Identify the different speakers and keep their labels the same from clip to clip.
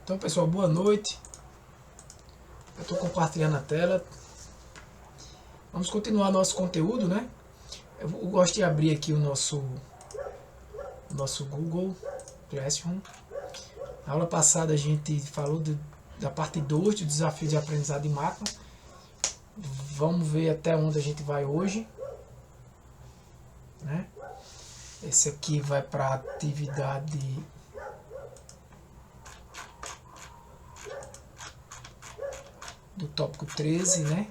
Speaker 1: Então, pessoal, boa noite. Eu estou compartilhando a tela. Vamos continuar nosso conteúdo, né? Eu gosto de abrir aqui o nosso Google Classroom. Na aula passada a gente falou da parte 2 do desafio de aprendizado de máquina. Vamos ver até onde a gente vai hoje, né? Esse aqui vai para a atividade do tópico 13, né?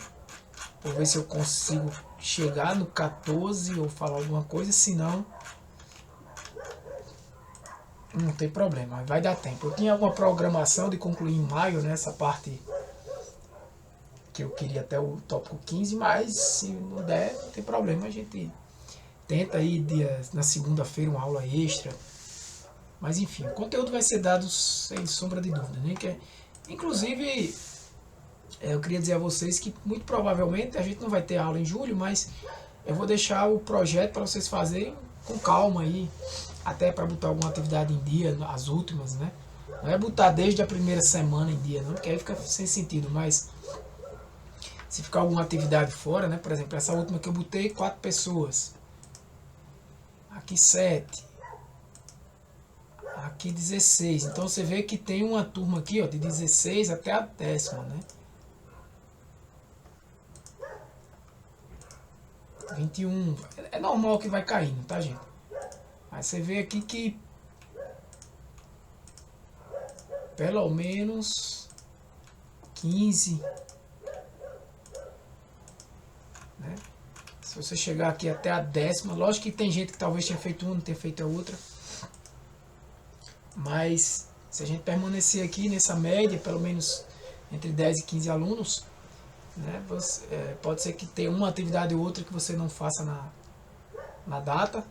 Speaker 1: Vou ver se eu consigo chegar no 14 ou falar alguma coisa, senão não tem problema, vai dar tempo. Eu tinha alguma programação de concluir em maio, né, essa parte que eu queria até o tópico 15, mas se não der, não tem problema, a gente tenta aí na segunda-feira uma aula extra. Mas enfim, o conteúdo vai ser dado sem sombra de dúvida, né? Inclusive, eu queria dizer a vocês que muito provavelmente a gente não vai ter aula em julho, mas eu vou deixar o projeto para vocês fazerem com calma aí, até para botar alguma atividade em dia, as últimas, né? Não é botar desde a primeira semana em dia, não, porque aí fica sem sentido, mas se ficar alguma atividade fora, né? Por exemplo, essa última que eu botei, 4 pessoas. Aqui 7. Aqui 16. Então você vê que tem uma turma aqui, ó, de 16 até a 10ª, né? 21. É normal que vai caindo, tá, gente? Aí você vê aqui que pelo menos 15, né? Se você chegar aqui até a 10ª, lógico que tem gente que talvez tenha feito uma, não tenha feito a outra, mas se a gente permanecer aqui nessa média, pelo menos entre 10 e 15 alunos, né, pode ser que tenha uma atividade ou outra que você não faça na data,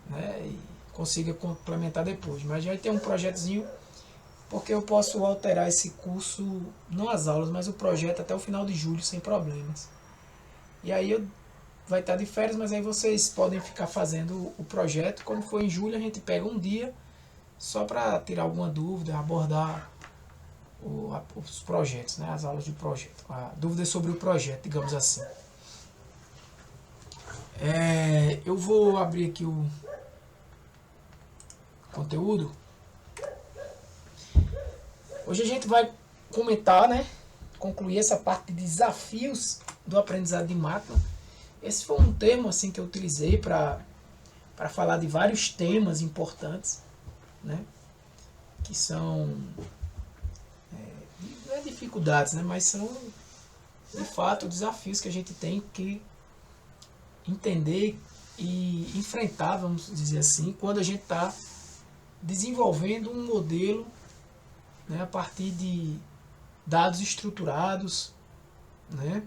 Speaker 1: né, e consiga complementar depois, mas já tem um projetozinho, porque eu posso alterar esse curso, não as aulas, mas o projeto até o final de julho sem problemas. E aí vai estar de férias, mas aí vocês podem ficar fazendo o projeto. Quando for em julho, a gente pega um dia só para tirar alguma dúvida, abordar os projetos, né? As aulas de projeto, a dúvida sobre o projeto, digamos assim. Eu vou abrir aqui o conteúdo. Hoje a gente vai comentar, né? Concluir essa parte de desafios do aprendizado de máquina. Esse foi um termo assim que eu utilizei para falar de vários temas importantes, né? Que são não é dificuldades, né? Mas são de fato desafios que a gente tem que entender e enfrentar, vamos dizer assim, quando a gente está desenvolvendo um modelo, né, a partir de dados estruturados, né,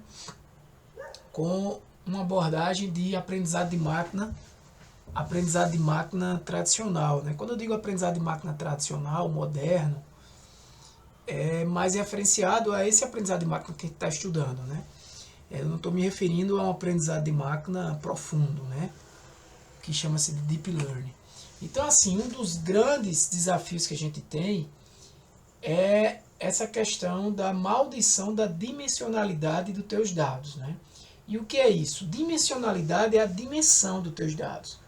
Speaker 1: com uma abordagem de aprendizado de máquina tradicional, né? Quando eu digo aprendizado de máquina tradicional, moderno, é mais referenciado a esse aprendizado de máquina que a gente está estudando, né? Eu não estou me referindo a um aprendizado de máquina profundo, né? Que chama-se de Deep Learning. Então, assim, um dos grandes desafios que a gente tem é essa questão da maldição da dimensionalidade dos teus dados, né? E o que é isso? Dimensionalidade é a dimensão dos teus dados,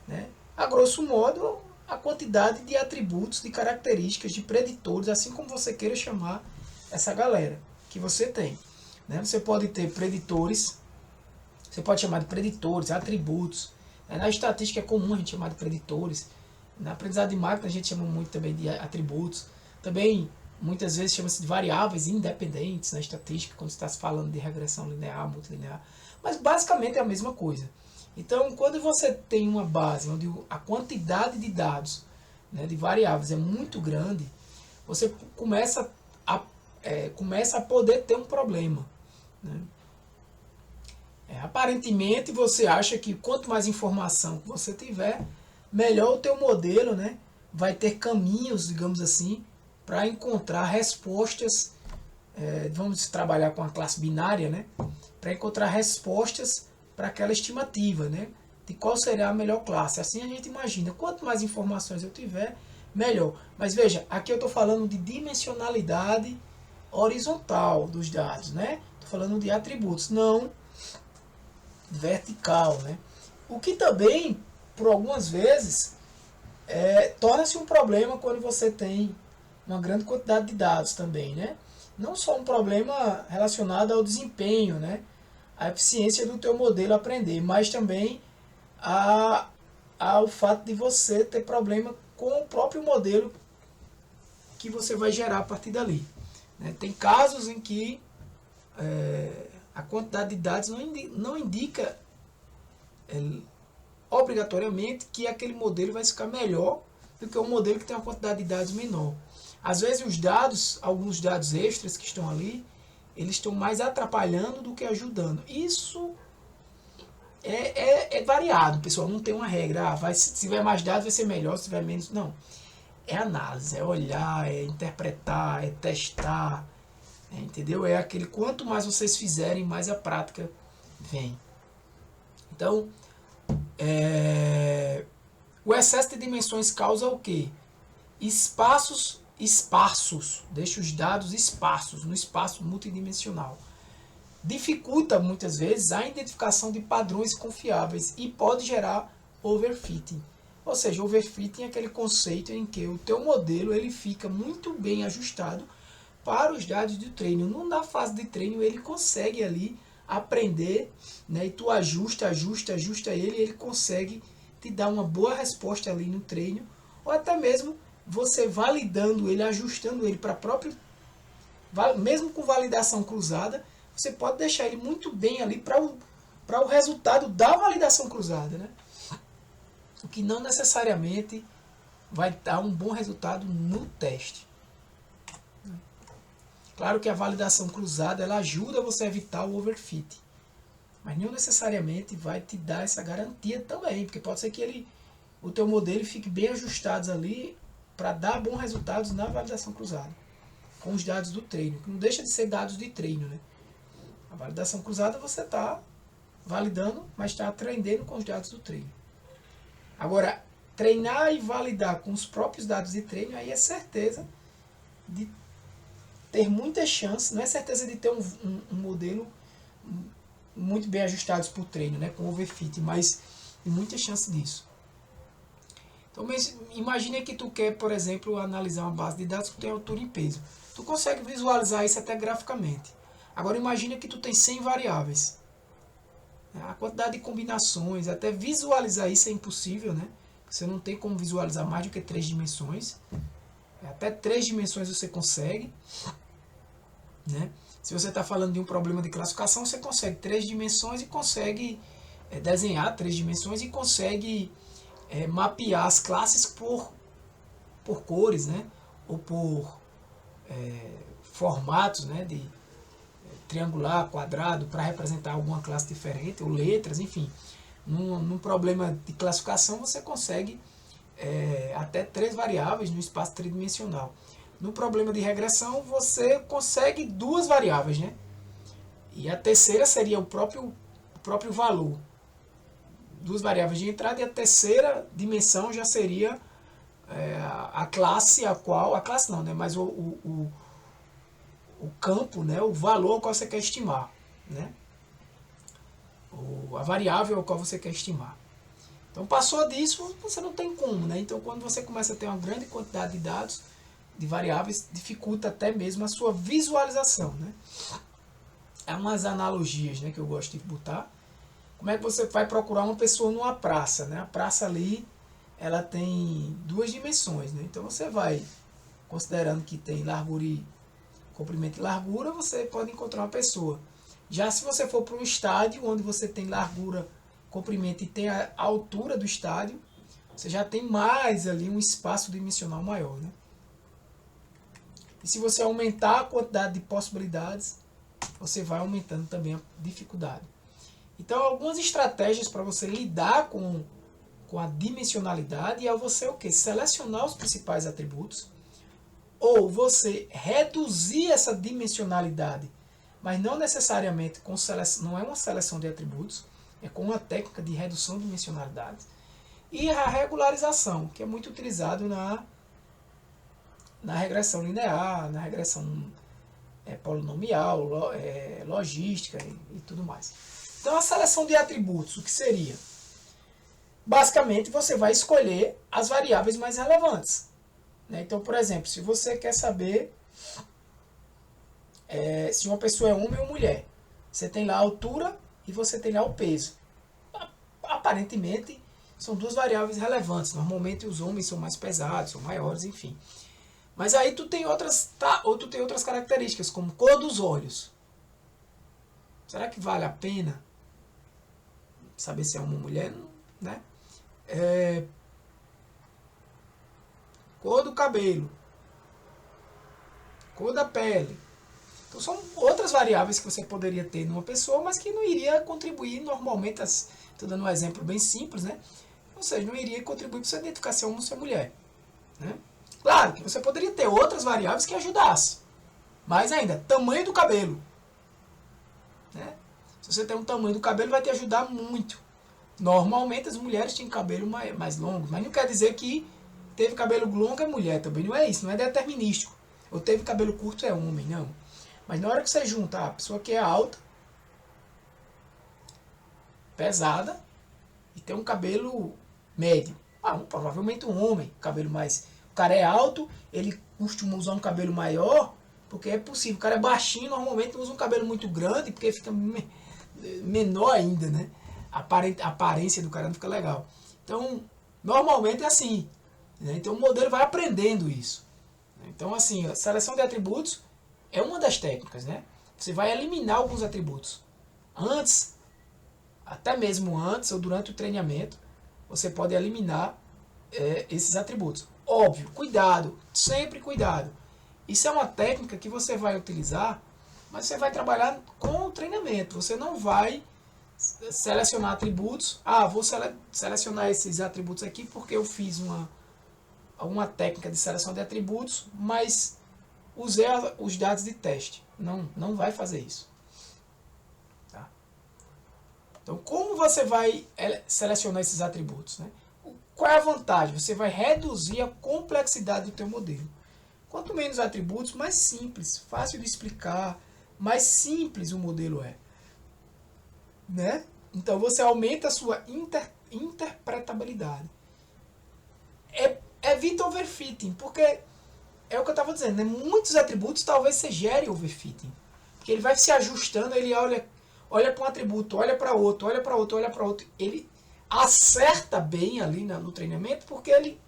Speaker 1: né? A grosso modo, a quantidade de atributos, de características, de preditores, assim como você queira chamar essa galera que você tem, né? Você pode ter preditores, você pode chamar de preditores, atributos. Na estatística é comum a gente chamar de preditores. Na aprendizado de máquina a gente chama muito também de atributos. Também muitas vezes chama-se de variáveis independentes na estatística, quando está se falando de regressão linear, multilinear. Mas basicamente é a mesma coisa. Então, quando você tem uma base onde a quantidade de dados, né, de variáveis é muito grande, você começa a poder ter um problema, né? Aparentemente você acha que quanto mais informação que você tiver, melhor o teu modelo, né, vai ter caminhos, digamos assim, para encontrar respostas. Vamos trabalhar com a classe binária, né, para encontrar respostas para aquela estimativa, né, de qual será a melhor classe. Assim a gente imagina, quanto mais informações eu tiver, melhor. Mas veja, aqui eu estou falando de dimensionalidade horizontal dos dados, né? Estou falando de atributos, não vertical, né? O que também, por algumas vezes, torna-se um problema quando você tem uma grande quantidade de dados também, né? Não só um problema relacionado ao desempenho, né? A eficiência do teu modelo aprender, mas também ao fato de você ter problema com o próprio modelo que você vai gerar a partir dali. Né? Tem casos em que a quantidade de dados não indica obrigatoriamente que aquele modelo vai ficar melhor do que um modelo que tem uma quantidade de dados menor. Às vezes os dados, alguns dados extras que estão ali, eles estão mais atrapalhando do que ajudando. Isso é variado, pessoal. Não tem uma regra. Se tiver mais dados vai ser melhor, se tiver menos, não. É análise, é olhar, é interpretar, é testar, entendeu? É aquele, quanto mais vocês fizerem, mais a prática vem. Então, o excesso de dimensões causa o quê? Espaços esparsos, deixa os dados esparsos, no espaço multidimensional. Dificulta muitas vezes a identificação de padrões confiáveis e pode gerar overfitting. Ou seja, overfitting é aquele conceito em que o teu modelo ele fica muito bem ajustado para os dados do treino. Na fase de treino ele consegue ali aprender, né? E tu ajusta ele, e ele consegue te dar uma boa resposta ali no treino, ou até mesmo você validando ele, ajustando ele para próprio, mesmo com validação cruzada, você pode deixar ele muito bem ali para o resultado da validação cruzada, né? O que não necessariamente vai dar um bom resultado no teste. Claro que a validação cruzada ela ajuda você a evitar o overfit, mas não necessariamente vai te dar essa garantia também, porque pode ser que o teu modelo fique bem ajustado ali para dar bons resultados na validação cruzada, com os dados do treino, que não deixa de ser dados de treino, né? A validação cruzada você está validando, mas está aprendendo com os dados do treino. Agora, treinar e validar com os próprios dados de treino, aí é certeza de ter muita chance, não é certeza de ter um modelo muito bem ajustado por treino, né, com overfit, mas tem muita chance disso. Então, imagine que tu quer, por exemplo, analisar uma base de dados que tem altura e peso. Tu consegue visualizar isso até graficamente. Agora, imagine que tu tem 100 variáveis. A quantidade de combinações, até visualizar isso é impossível, né? Você não tem como visualizar mais do que 3 dimensões. Até 3 dimensões você consegue, né? Se você está falando de um problema de classificação, você consegue 3 dimensões e consegue desenhar 3 dimensões e consegue mapear as classes por cores, né? Ou por formatos, né? De triangular, quadrado, para representar alguma classe diferente, ou letras, enfim. Num problema de classificação, você consegue até 3 variáveis no espaço tridimensional. No problema de regressão, você consegue 2 variáveis, né? E a terceira seria o próprio valor. 2 variáveis de entrada, e a terceira dimensão já seria a classe a qual... A classe não, né? Mas o campo, né? O valor ao qual você quer estimar, né? A variável ao qual você quer estimar. Então, passou disso, você não tem como, né? Então, quando você começa a ter uma grande quantidade de dados, de variáveis, dificulta até mesmo a sua visualização, né? Há umas analogias, né, que eu gosto de botar. Como é que você vai procurar uma pessoa numa praça, né? A praça ali, ela tem 2 dimensões, né? Então, você vai, considerando que tem largura e comprimento e largura, você pode encontrar uma pessoa. Já se você for para um estádio, onde você tem largura, comprimento e tem a altura do estádio, você já tem mais ali um espaço dimensional maior, né? E se você aumentar a quantidade de possibilidades, você vai aumentando também a dificuldade. Então, algumas estratégias para você lidar com a dimensionalidade é você o quê? Selecionar os principais atributos, ou você reduzir essa dimensionalidade, mas não necessariamente com seleção, não é uma seleção de atributos, é com uma técnica de redução de dimensionalidade. E a regularização, que é muito utilizado na na regressão linear, na regressão polinomial, logística e tudo mais. Então a seleção de atributos, o que seria? Basicamente você vai escolher as variáveis mais relevantes. Né? Então, por exemplo, se você quer saber se uma pessoa é homem ou mulher, você tem lá a altura e você tem lá o peso. Aparentemente são duas variáveis relevantes. Normalmente os homens são mais pesados, são maiores, enfim. Mas aí tu tem outras características, como cor dos olhos. Será que vale a pena saber se é homem ou mulher? Né? Cor do cabelo, cor da pele. Então são outras variáveis que você poderia ter numa pessoa, mas que não iria contribuir normalmente. Estou dando um exemplo bem simples, né? Ou seja, não iria contribuir para você identificar se é homem ou se é mulher. Né? Claro que você poderia ter outras variáveis que ajudassem. Mais ainda, tamanho do cabelo. Né? Se você tem um tamanho do cabelo, vai te ajudar muito. Normalmente as mulheres têm cabelo mais longo, mas não quer dizer que teve cabelo longo é mulher também. Não é isso, não é determinístico. Ou teve cabelo curto é homem, não. Mas na hora que você junta a pessoa que é alta, pesada, e tem um cabelo médio. Provavelmente um homem, cabelo mais... O cara é alto, ele costuma usar um cabelo maior, porque é possível. O cara é baixinho, normalmente usa um cabelo muito grande, porque fica menor ainda, né? A aparência do cara não fica legal. Então, normalmente é assim. Né? Então o modelo vai aprendendo isso. Então, assim, a seleção de atributos é uma das técnicas, né? Você vai eliminar alguns atributos. Antes, até mesmo antes ou durante o treinamento, você pode eliminar esses atributos. Óbvio, cuidado, sempre cuidado. Isso é uma técnica que você vai utilizar, mas você vai trabalhar com o treinamento. Você não vai selecionar atributos. Vou selecionar esses atributos aqui porque eu fiz uma técnica de seleção de atributos, mas usei os dados de teste. Não vai fazer isso. Tá? Então, como você vai selecionar esses atributos? Né? Qual é a vantagem? Você vai reduzir a complexidade do teu modelo. Quanto menos atributos, mais simples, fácil de explicar, mais simples o modelo é. Né? Então você aumenta a sua interpretabilidade. Evita overfitting, porque é o que eu estava dizendo, né? Muitos atributos talvez você gere overfitting, porque ele vai se ajustando, ele olha para um atributo, olha para outro, olha para outro, olha para outro, ele acerta bem ali no treinamento, porque ele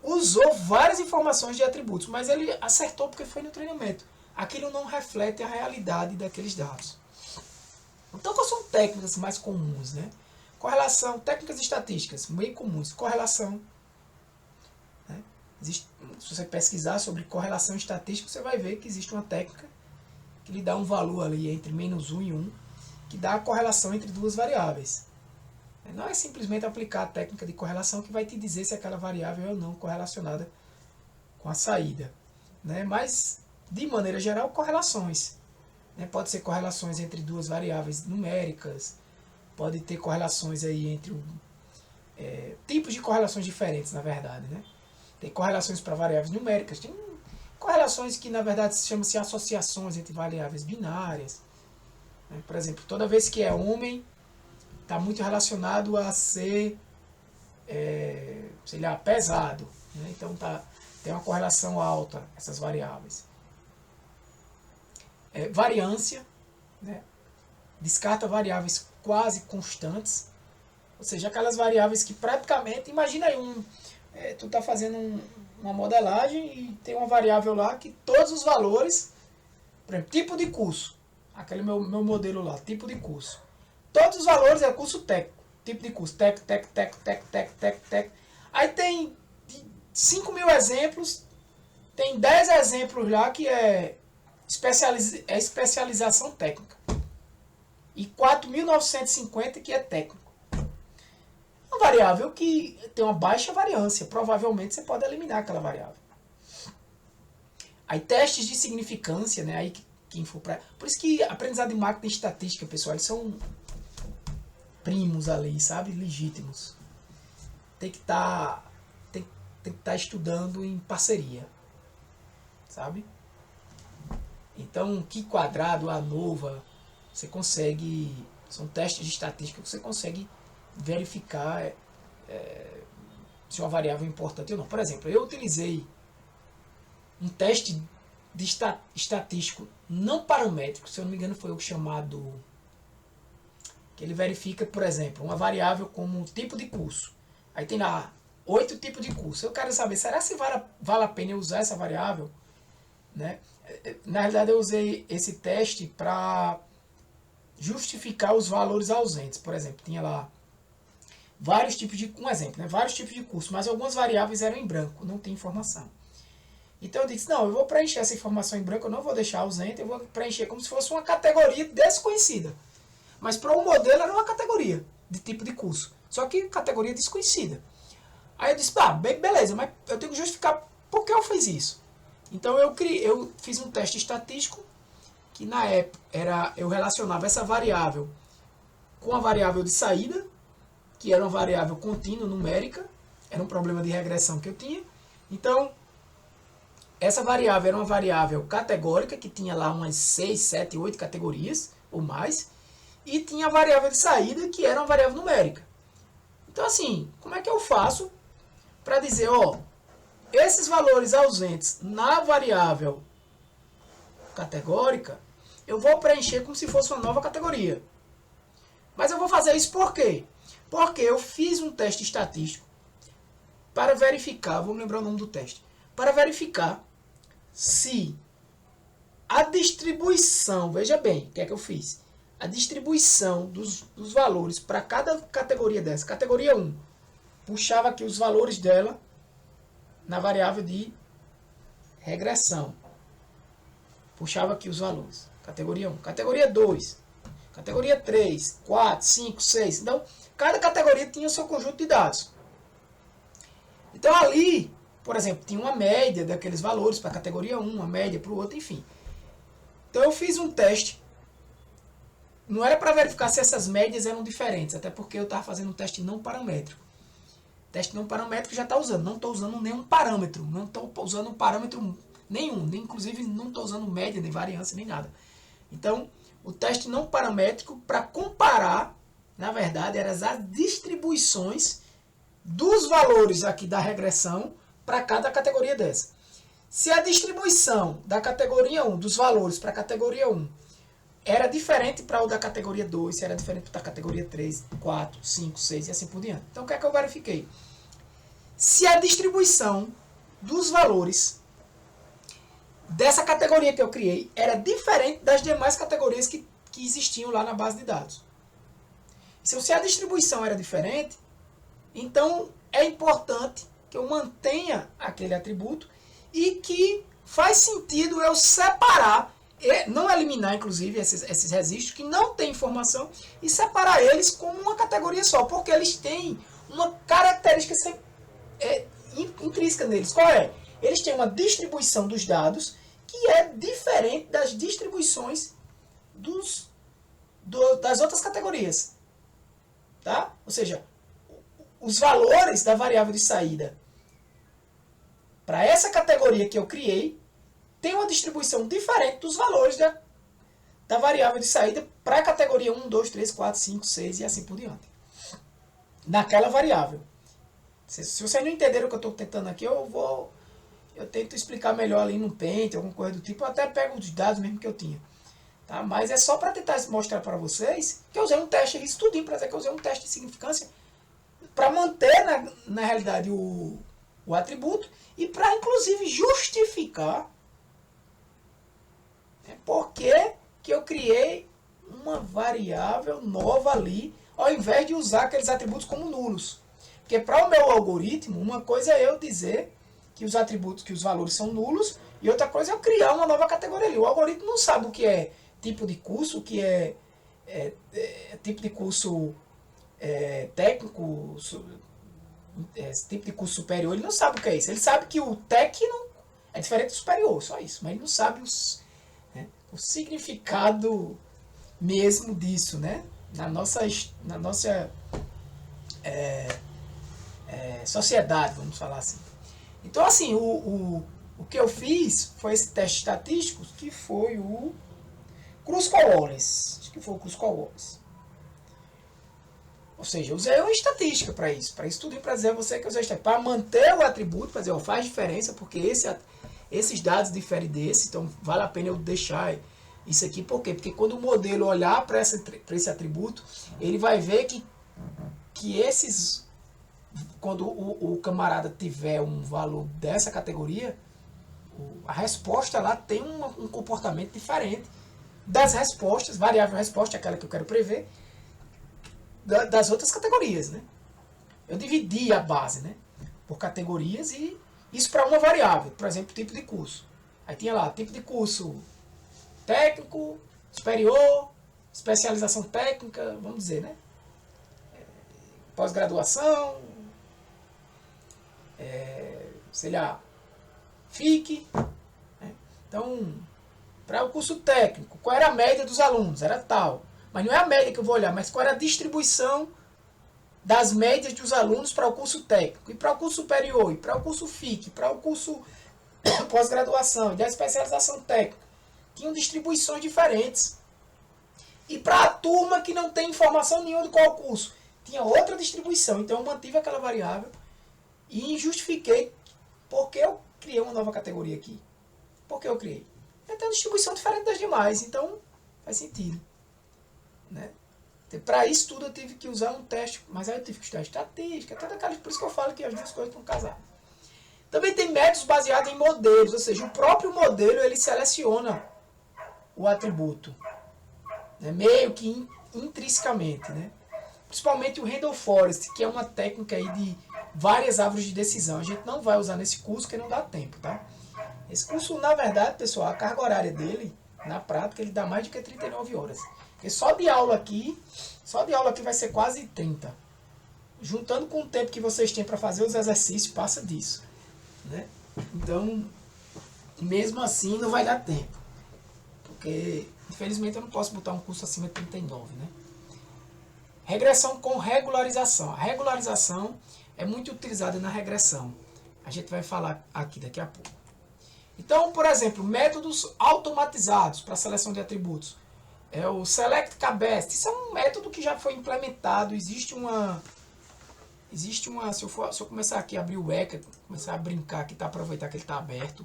Speaker 1: usou várias informações de atributos, mas ele acertou porque foi no treinamento. Aquilo não reflete a realidade daqueles dados. Então, quais são técnicas mais comuns? Né? Correlação, técnicas estatísticas bem comuns. Correlação. Né? Se você pesquisar sobre correlação estatística, você vai ver que existe uma técnica que lhe dá um valor ali entre -1 e 1, que dá a correlação entre duas variáveis. Não é simplesmente aplicar a técnica de correlação que vai te dizer se aquela variável é ou não correlacionada com a saída. Né? Mas, de maneira geral, correlações. Pode ser correlações entre duas variáveis numéricas, pode ter correlações aí entre tipos de correlações diferentes, na verdade. Né? Tem correlações para variáveis numéricas, tem correlações que, na verdade, se chamam-se associações entre variáveis binárias. Né? Por exemplo, toda vez que é homem, está muito relacionado a ser, sei lá, pesado. Né? Então tem uma correlação alta, essas variáveis. Variância, né? Descarta variáveis quase constantes, ou seja, aquelas variáveis que praticamente, imagina aí, tu está fazendo uma modelagem e tem uma variável lá que todos os valores, por exemplo, tipo de curso, aquele meu modelo lá, tipo de curso, todos os valores é curso técnico, tipo de curso, técnico. Aí tem 5.000 exemplos, tem 10 exemplos lá que é especialização técnica. E 4.950 que é técnico. Uma variável que tem uma baixa variância. Provavelmente você pode eliminar aquela variável. Aí testes de significância, né? Aí quem for pra... Por isso que aprendizado de máquina e estatística, pessoal, eles são primos ali, sabe? Legítimos. Tem que tem que estar estudando em parceria, sabe? Então, Q quadrado, ANOVA, você consegue, são testes de estatística que você consegue verificar se uma variável é importante ou não. Por exemplo, eu utilizei um teste de estatístico não paramétrico, se eu não me engano foi o chamado, que ele verifica, por exemplo, uma variável como tipo de curso. Aí tem lá 8 tipos de curso. Eu quero saber, será que vale a pena eu usar essa variável? Né? Na realidade, eu usei esse teste para justificar os valores ausentes. Por exemplo, tinha lá vários tipos de, um exemplo, né? Vários tipos de curso, mas algumas variáveis eram em branco, não tem informação. Então eu disse, não, eu vou preencher essa informação em branco, eu não vou deixar ausente, eu vou preencher como se fosse uma categoria desconhecida. Mas para o modelo era uma categoria de tipo de curso, só que categoria desconhecida. Aí eu disse, beleza, mas eu tenho que justificar por que eu fiz isso. Então eu fiz um teste estatístico, que na época eu relacionava essa variável com a variável de saída, que era uma variável contínua, numérica, era um problema de regressão que eu tinha. Então, essa variável era uma variável categórica, que tinha lá umas 6, 7, 8 categorias, ou mais, e tinha a variável de saída, que era uma variável numérica. Então, assim, como é que eu faço para dizer, ó, esses valores ausentes na variável categórica, eu vou preencher como se fosse uma nova categoria. Mas eu vou fazer isso por quê? Porque eu fiz um teste estatístico para verificar, vamos lembrar o nome do teste, para verificar se a distribuição, veja bem, o que é que eu fiz? A distribuição dos valores para cada categoria dessa, categoria 1, puxava aqui os valores dela na variável de regressão. Puxava aqui os valores. Categoria 1. Categoria 2. Categoria 3, 4, 5, 6. Então, cada categoria tinha o seu conjunto de dados. Então, ali, por exemplo, tinha uma média daqueles valores para a categoria 1, uma média para o outro, enfim. Então, eu fiz um teste. Não era para verificar se essas médias eram diferentes, até porque eu estava fazendo um teste não paramétrico. Teste não paramétrico já está usando. Não estou usando nenhum parâmetro. Não estou usando parâmetro nenhum. Nem, inclusive, não estou usando média, nem variância, nem nada. Então, o teste não paramétrico, para comparar, na verdade, eram as distribuições dos valores aqui da regressão para cada categoria dessa. Se a distribuição da categoria 1, dos valores para a categoria 1, era diferente para o da categoria 2, se era diferente para a categoria 3, 4, 5, 6 e assim por diante. Então, o que é que eu verifiquei? Se a distribuição dos valores dessa categoria que eu criei era diferente das demais categorias que existiam lá na base de dados. Se a distribuição era diferente, então é importante que eu mantenha aquele atributo e que faz sentido eu separar, não eliminar inclusive esses registros que não têm informação e separar eles como uma categoria só, porque eles têm uma característica intrínseca neles. Qual é? Eles têm uma distribuição dos dados que é diferente das distribuições das outras categorias. Tá? Ou seja, os valores da variável de saída para essa categoria que eu criei tem uma distribuição diferente dos valores da variável de saída para a categoria 1, 2, 3, 4, 5, 6 e assim por diante. Naquela variável. Se vocês não entenderam o que eu estou tentando aqui, eu tento explicar melhor ali no Paint, alguma coisa do tipo, eu até pego os dados mesmo que eu tinha. Tá? Mas é só para tentar mostrar para vocês que eu usei um teste, isso tudinho para dizer que eu usei um teste de significância para manter na realidade o atributo e para inclusive justificar por que eu criei uma variável nova ali, ao invés de usar aqueles atributos como nulos. Porque para o meu algoritmo, uma coisa é eu dizer que os atributos, que os valores são nulos, e outra coisa é eu criar uma nova categoria ali. O algoritmo não sabe o que é tipo de curso, o que é tipo de curso técnico, tipo de curso superior, ele não sabe o que é isso. Ele sabe que o técnico é diferente do superior, só isso. Mas ele não sabe o significado mesmo disso, né? Na nossa sociedade, vamos falar assim. Então, assim, o que eu fiz foi esse teste estatístico, que foi o Kruskal-Wallis. Acho que foi o Kruskal-Wallis. Ou seja, eu usei uma estatística para isso. Para isso tudo, para dizer a você que eu usei estatística. Para manter o atributo, para dizer, ó, faz diferença, porque esses dados diferem desse, então vale a pena eu deixar isso aqui. Por quê? Porque quando o modelo olhar para esse atributo, ele vai ver que esses... Quando o camarada tiver um valor dessa categoria, a resposta lá tem um comportamento diferente das respostas, variável resposta, aquela que eu quero prever, das outras categorias, né? Eu dividi a base, né, por categorias, e isso para uma variável, por exemplo, tipo de curso. Aí tinha lá, tipo de curso técnico, superior, especialização técnica, vamos dizer, né? Pós-graduação, sei lá, FIC. Né? Então, para o curso técnico, qual era a média dos alunos? Era tal. Mas não é a média que eu vou olhar, mas qual era a distribuição das médias dos alunos para o curso técnico, e para o curso superior, e para o curso FIC, para o curso pós-graduação e da especialização técnica. Tinham distribuições diferentes. E para a turma que não tem informação nenhuma de qual curso, tinha outra distribuição. Então eu mantive aquela variável e justifiquei porque eu criei uma nova categoria aqui. Por que eu criei? Tem uma distribuição diferente das demais, então faz sentido. Né? Para isso tudo eu tive que usar um teste, mas aí eu tive que estudar estatística, por isso que eu falo que as duas coisas estão casadas. Também tem métodos baseados em modelos, ou seja, o próprio modelo ele seleciona o atributo, né? Meio que intrinsecamente. Né? Principalmente o Randall Forest, que é uma técnica aí de várias árvores de decisão. A gente não vai usar nesse curso porque não dá tempo. Tá? Esse curso, na verdade, pessoal, a carga horária dele, na prática, ele dá mais de que 39 horas. Porque só de aula aqui vai ser quase 30. Juntando com o tempo que vocês têm para fazer os exercícios, passa disso. Né? Então, mesmo assim, não vai dar tempo. Porque, infelizmente, eu não posso botar um curso acima de 39. Né? Regressão com regularização. A regularização é muito utilizada na regressão. A gente vai falar aqui daqui a pouco. Então, por exemplo, métodos automatizados para seleção de atributos. É o Select K-Best. Isso é um método que já foi implementado. Existe uma se eu começar aqui a abrir o ECA, começar a brincar aqui, tá, aproveitar que ele está aberto,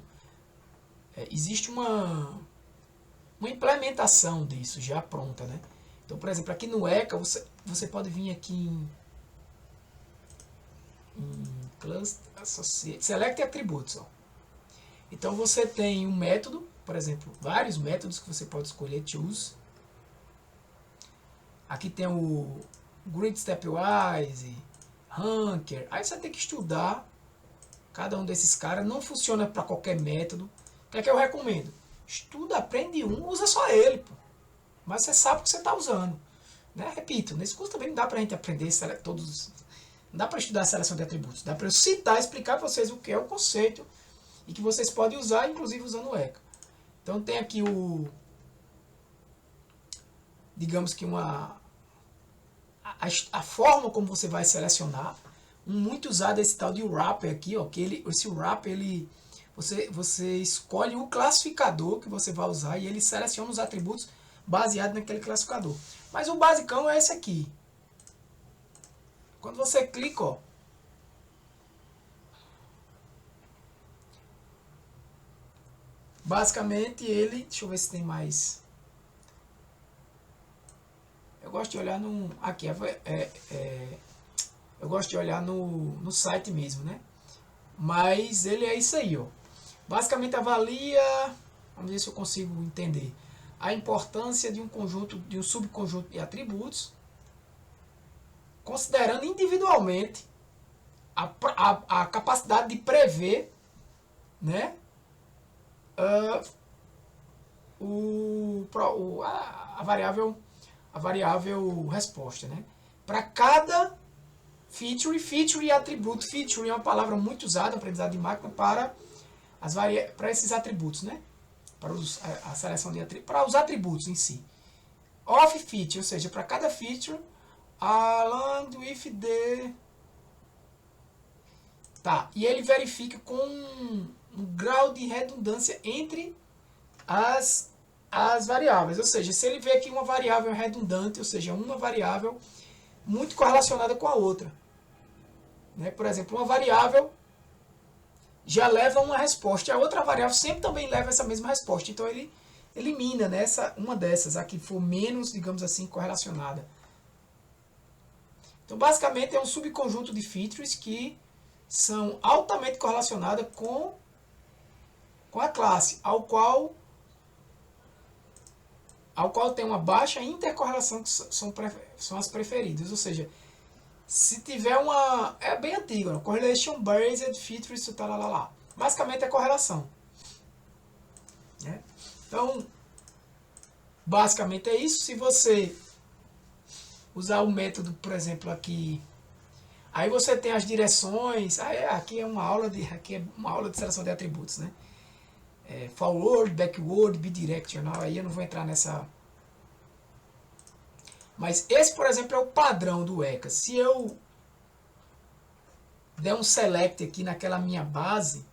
Speaker 1: existe uma implementação disso já pronta, né? Então, por exemplo, aqui no ECA, você pode vir aqui em Cluster Associate, Select Attributes. Ó. Então, você tem um método, por exemplo, vários métodos que você pode escolher, choose. Aqui tem o Grid Stepwise, Ranker. Aí você tem que estudar cada um desses caras. Não funciona para qualquer método. O que é que eu recomendo? Estuda, aprende um, usa só ele. Pô. Mas você sabe o que você está usando. Né? Repito, nesse curso também não dá para a gente aprender todos. Não dá para estudar a seleção de atributos. Dá para eu citar, explicar para vocês o que é o conceito e que vocês podem usar, inclusive usando o ECA. Então tem aqui digamos que a forma como você vai selecionar. Muito usado é esse tal de wrapper aqui, ó, que esse wrapper você escolhe o classificador que você vai usar e ele seleciona os atributos baseado naquele classificador. Mas o basicão é esse aqui. Quando você clica, ó, basicamente ele, deixa eu ver se tem mais. Eu gosto de olhar aqui, eu gosto de olhar no site mesmo, né? Mas ele é isso aí, ó. Basicamente avalia, vamos ver se eu consigo entender, a importância de um subconjunto de atributos, considerando individualmente a capacidade de prever, né? A variável resposta, né? Para cada feature e atributo. Feature é uma palavra muito usada no aprendizado de máquina para esses atributos, né? Para a seleção de atributos, para os atributos em si. Of feature, ou seja, para cada feature, along with the Tá, e ele verifica com um grau de redundância entre as variáveis. Ou seja, se ele vê que uma variável é redundante, ou seja, uma variável muito correlacionada com a outra. Né? Por exemplo, uma variável já leva uma resposta e a outra variável sempre também leva essa mesma resposta. Então ele elimina, né, uma dessas, a que for menos, digamos assim, correlacionada. Então basicamente é um subconjunto de features que são altamente correlacionadas com a classe, ao qual tem uma baixa intercorrelação, que são as preferidas. Ou seja, se tiver uma... É bem antigo, né? Correlation Based Features, lá. Basicamente é correlação. Né? Então, basicamente é isso. Se você usar o método, por exemplo, aqui... Aí você tem as direções... Aqui é uma aula de seleção de atributos, né? Forward, backward, bidirectional, aí eu não vou entrar nessa. Mas esse, por exemplo, é o padrão do ECA. Se eu der um select aqui naquela minha base,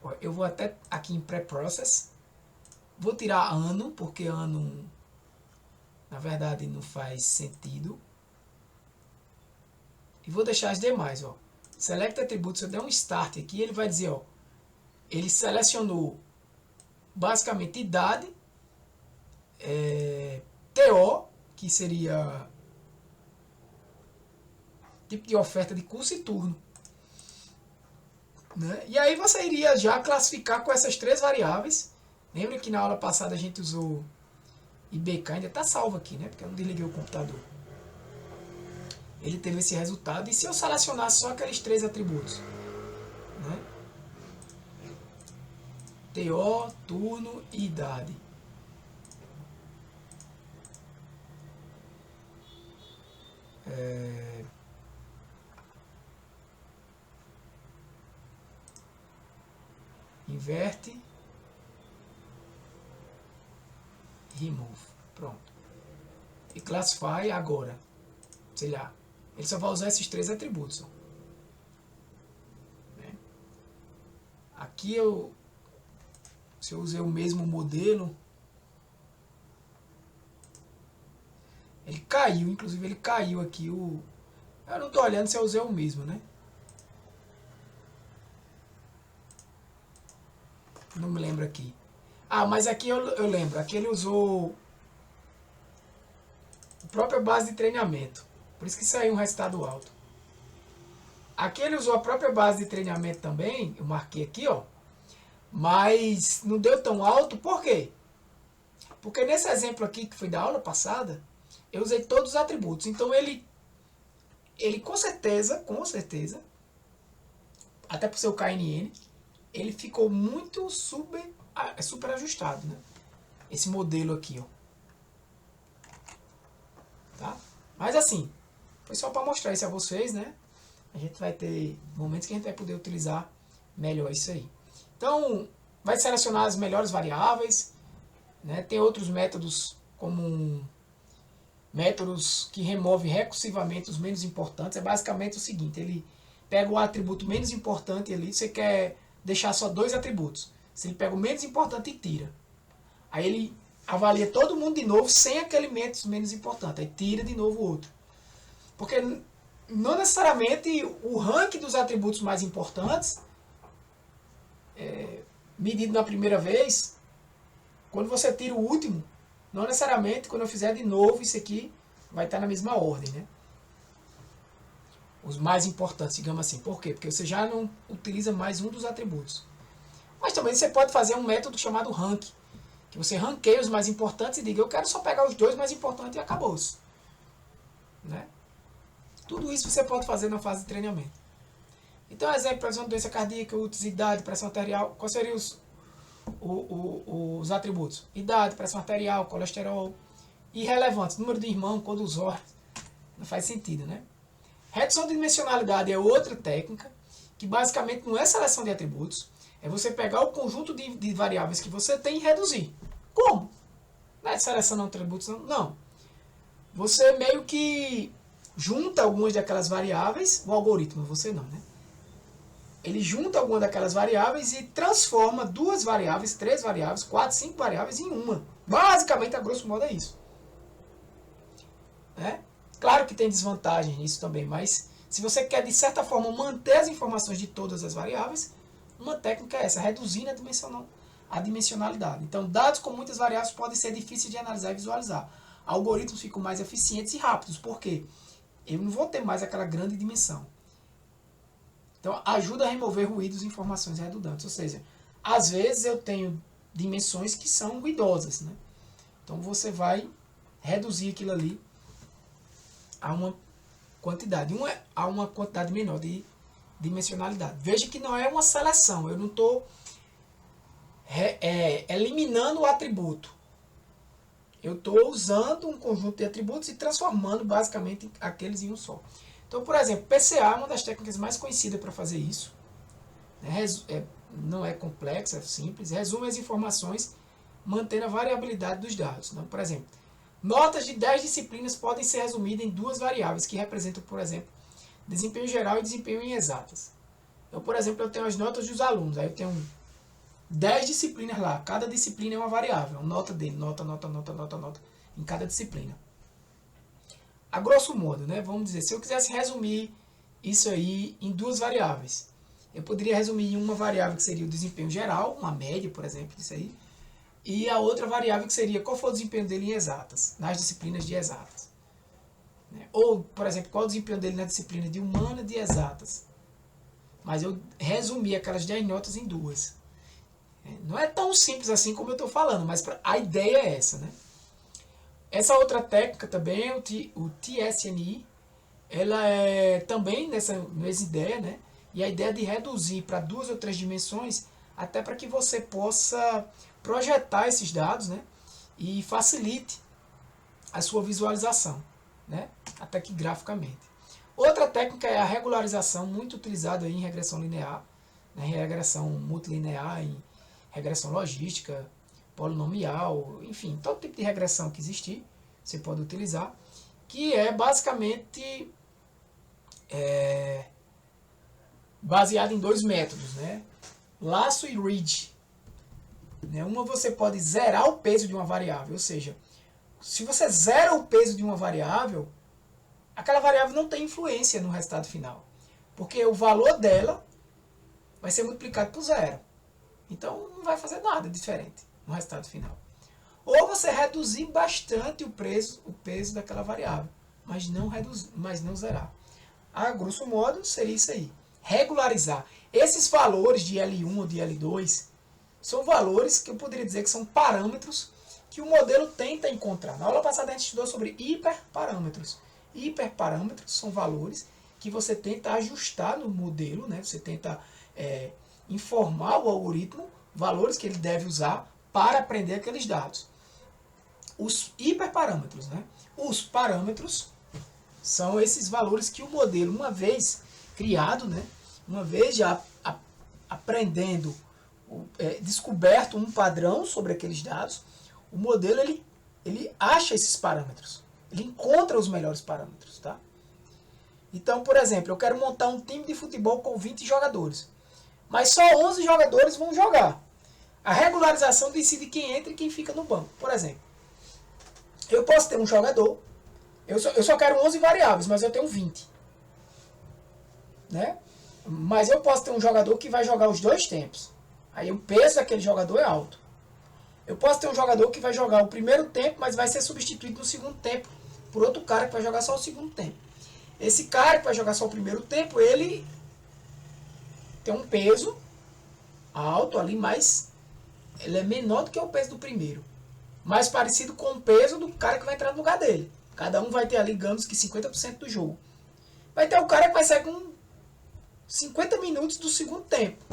Speaker 1: ó, eu vou até aqui em pré-process, vou tirar ano, porque ano na verdade não faz sentido, e vou deixar as demais. Ó. Select atributos, se eu der um start aqui, ele vai dizer, ó, ele selecionou basicamente idade, TO, que seria tipo de oferta de curso e turno. Né? E aí você iria já classificar com essas três variáveis. Lembra que na aula passada a gente usou IBK, ainda está salvo aqui, né? Porque eu não desliguei o computador. Ele teve esse resultado. E se eu selecionasse só aqueles três atributos? Né? TO, turno e idade. Inverte. Remove. Pronto. E classify agora. Sei lá. Ele só vai usar esses três atributos. Ó. Né? Aqui se eu usei o mesmo modelo, ele caiu, inclusive ele caiu aqui. Eu não estou olhando se eu usei o mesmo, né? Não me lembro aqui. Mas aqui eu lembro. Aqui ele usou a própria base de treinamento. Por isso que saiu um resultado alto. Aqui ele usou a própria base de treinamento também. Eu marquei aqui, ó. Mas não deu tão alto. Por quê? Porque nesse exemplo aqui, que foi da aula passada, eu usei todos os atributos. Então ele com certeza, até por ser o KNN, ele ficou muito super ajustado, né? Esse modelo aqui, ó. Tá? Mas assim, foi só para mostrar isso a vocês, né? A gente vai ter momentos que a gente vai poder utilizar melhor isso aí. Então, vai selecionar as melhores variáveis, né? Tem outros métodos, como métodos que removem recursivamente os menos importantes. É basicamente o seguinte, ele pega o atributo menos importante ali, você quer deixar só dois atributos. Se ele pega o menos importante e tira. Aí ele avalia todo mundo de novo sem aquele menos importante. Aí tira de novo o outro. Porque não necessariamente o ranking dos atributos mais importantes, medido na primeira vez, quando você tira o último, não necessariamente quando eu fizer de novo isso aqui vai estar na mesma ordem, né? Os mais importantes, digamos assim. Por quê? Porque você já não utiliza mais um dos atributos. Mas também você pode fazer um método chamado rank, que você ranqueia os mais importantes e diga, eu quero só pegar os dois mais importantes e acabou-se. Né? Tudo isso você pode fazer na fase de treinamento. Então, exemplo, pressão de doença cardíaca, idade, pressão arterial, quais seriam os atributos? Idade, pressão arterial, colesterol, irrelevantes, número de irmão, cor dos olhos. Não faz sentido, né? Redução de dimensionalidade é outra técnica, que basicamente não é seleção de atributos, é você pegar o conjunto de variáveis que você tem e reduzir. Como? Não é seleção de atributos, não. Você meio que junta algumas daquelas variáveis, o algoritmo, você não, né? ele junta alguma daquelas variáveis e transforma 2 variáveis, 3 variáveis, 4, 5 variáveis em uma. Basicamente, a grosso modo, é isso. Né? Claro que tem desvantagem nisso também, mas se você quer, de certa forma, manter as informações de todas as variáveis, uma técnica é essa, reduzindo a dimensionalidade. Então, dados com muitas variáveis podem ser difíceis de analisar e visualizar. Algoritmos ficam mais eficientes e rápidos, porque eu não vou ter mais aquela grande dimensão. Então, ajuda a remover ruídos e informações redundantes. Ou seja, às vezes eu tenho dimensões que são ruidosas. Né? Então, você vai reduzir aquilo ali a uma quantidade menor de dimensionalidade. Veja que não é uma seleção. Eu não estou eliminando o atributo. Eu estou usando um conjunto de atributos e transformando basicamente aqueles em um só. Então, por exemplo, PCA é uma das técnicas mais conhecidas para fazer isso. Não é complexa, é simples. Resume as informações mantendo a variabilidade dos dados. Então, por exemplo, notas de 10 disciplinas podem ser resumidas em 2 variáveis que representam, por exemplo, desempenho geral e desempenho em exatas. Então, por exemplo, eu tenho as notas dos alunos. Aí eu tenho 10 disciplinas lá. Cada disciplina é uma variável. Nota dele, nota em cada disciplina. A grosso modo, né, vamos dizer, se eu quisesse resumir isso aí em 2 variáveis, eu poderia resumir em uma variável que seria o desempenho geral, uma média, por exemplo, disso aí, e a outra variável que seria qual foi o desempenho dele em exatas, nas disciplinas de exatas. Ou, por exemplo, qual o desempenho dele na disciplina de humana de exatas. Mas eu resumi aquelas 10 notas em 2. Não é tão simples assim como eu estou falando, mas a ideia é essa, né? Essa outra técnica também, o TSNI, ela é também nessa mesma ideia, né? E a ideia de reduzir para 2 ou 3 dimensões, até para que você possa projetar esses dados, né? E facilite a sua visualização, né? Até que graficamente. Outra técnica é a regularização, muito utilizada em regressão linear, né? Regressão multilinear, em regressão logística, polinomial, enfim, todo tipo de regressão que existir, você pode utilizar, que é basicamente baseado em 2 métodos, né? Lasso e Ridge. Uma você pode zerar o peso de uma variável, ou seja, se você zera o peso de uma variável, aquela variável não tem influência no resultado final, porque o valor dela vai ser multiplicado por 0. Então não vai fazer nada diferente no resultado final. Ou você reduzir bastante o peso daquela variável, mas não zerar. A grosso modo seria isso aí. Regularizar. Esses valores de L1 ou de L2 são valores que eu poderia dizer que são parâmetros que o modelo tenta encontrar. Na aula passada a gente estudou sobre hiperparâmetros. Hiperparâmetros são valores que você tenta ajustar no modelo, né? Você tenta informar o algoritmo valores que ele deve usar para aprender aqueles dados. Os hiperparâmetros, né? Os parâmetros são esses valores que o modelo, uma vez criado, né? Uma vez já aprendendo, descoberto um padrão sobre aqueles dados, o modelo ele acha esses parâmetros. Ele encontra os melhores parâmetros, tá? Então, por exemplo, eu quero montar um time de futebol com 20 jogadores. Mas só 11 jogadores vão jogar. A regularização decide quem entra e quem fica no banco. Por exemplo, eu posso ter um jogador, eu só quero 11 variáveis, mas eu tenho 20. Né? Mas eu posso ter um jogador que vai jogar os 2 tempos. Aí o peso daquele jogador é alto. Eu posso ter um jogador que vai jogar o primeiro tempo, mas vai ser substituído no segundo tempo por outro cara que vai jogar só o segundo tempo. Esse cara que vai jogar só o primeiro tempo, ele tem um peso alto ali, mas ele é menor do que o peso do primeiro. Mais parecido com o peso do cara que vai entrar no lugar dele. Cada um vai ter ali, digamos que 50% do jogo. Vai ter um cara que vai sair com 50 minutos do segundo tempo.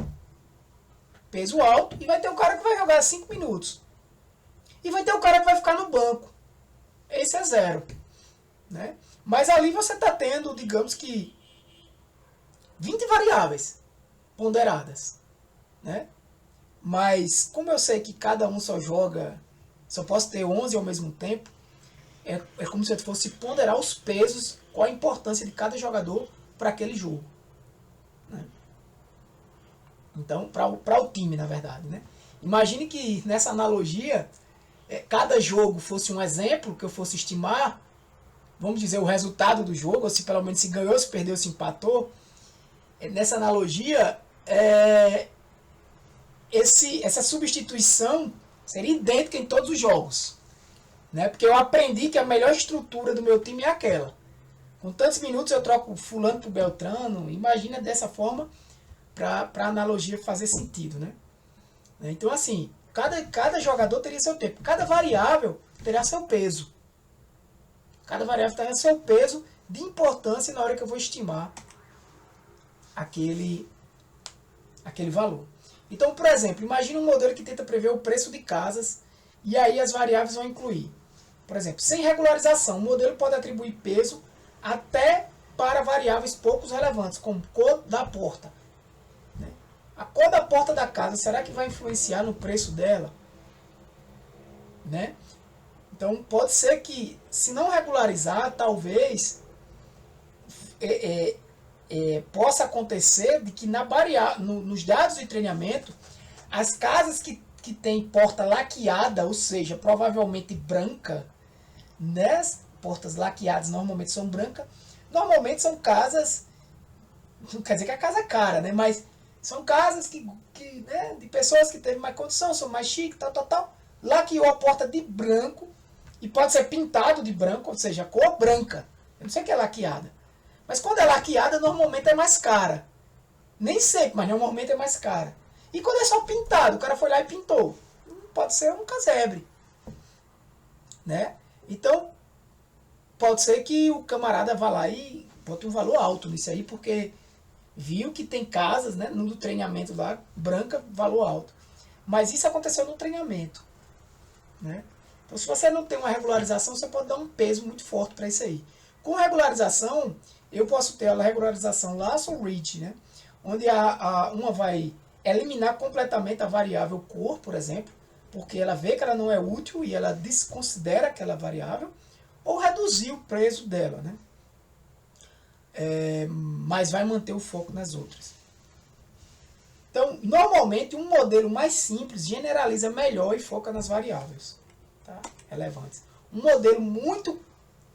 Speaker 1: Peso alto. E vai ter um cara que vai jogar 5 minutos. E vai ter um cara que vai ficar no banco. Esse é 0. Né? Mas ali você está tendo, digamos que 20 variáveis ponderadas. Né? Mas como eu sei que cada um só posso ter 11 ao mesmo tempo, é como se eu fosse ponderar os pesos, qual a importância de cada jogador para aquele jogo. Né? Então, para o time, na verdade, né? Imagine que nessa analogia, cada jogo fosse um exemplo que eu fosse estimar, vamos dizer, o resultado do jogo, ou se pelo menos se ganhou, se perdeu, se empatou. Nessa analogia, essa substituição seria idêntica em todos os jogos, né? Porque eu aprendi que a melhor estrutura do meu time é aquela. Com tantos minutos eu troco fulano por Beltrano. Imagina dessa forma para a analogia fazer sentido, né? Então assim, cada jogador teria seu tempo, cada variável terá seu peso. Cada variável terá seu peso de importância na hora que eu vou estimar aquele valor. Então, por exemplo, imagine um modelo que tenta prever o preço de casas e aí as variáveis vão incluir. Por exemplo, sem regularização, o modelo pode atribuir peso até para variáveis poucos relevantes, como cor da porta. A cor da porta da casa, será que vai influenciar no preço dela? Né? Então, pode ser que, se não regularizar, talvez possa acontecer de que nos dados de treinamento, as casas que têm porta laqueada, ou seja, provavelmente branca, né? Portas laqueadas normalmente são brancas, normalmente são casas, não quer dizer que a casa é cara, né? Mas são casas né, de pessoas que têm mais condição, são mais chiques, tal. Laqueou a porta de branco, e pode ser pintado de branco, ou seja, cor branca. Eu não sei o que é laqueada. Mas quando é laqueada, normalmente é mais cara. Nem sempre, mas normalmente é mais cara. E quando é só pintado, o cara foi lá e pintou. Pode ser um casebre. Né? Então, pode ser que o camarada vá lá e bote um valor alto nisso aí, porque viu que tem casas, né, no treinamento lá, branca, valor alto. Mas isso aconteceu no treinamento. Né? Então, se você não tem uma regularização, você pode dar um peso muito forte para isso aí. Com regularização, eu posso ter a regularização lasso-reach, né? Onde uma vai eliminar completamente a variável cor, por exemplo, porque ela vê que ela não é útil e ela desconsidera aquela variável, ou reduzir o preço dela, né? Mas vai manter o foco nas outras. Então, normalmente, um modelo mais simples generaliza melhor e foca nas variáveis, tá? Relevantes. Um modelo muito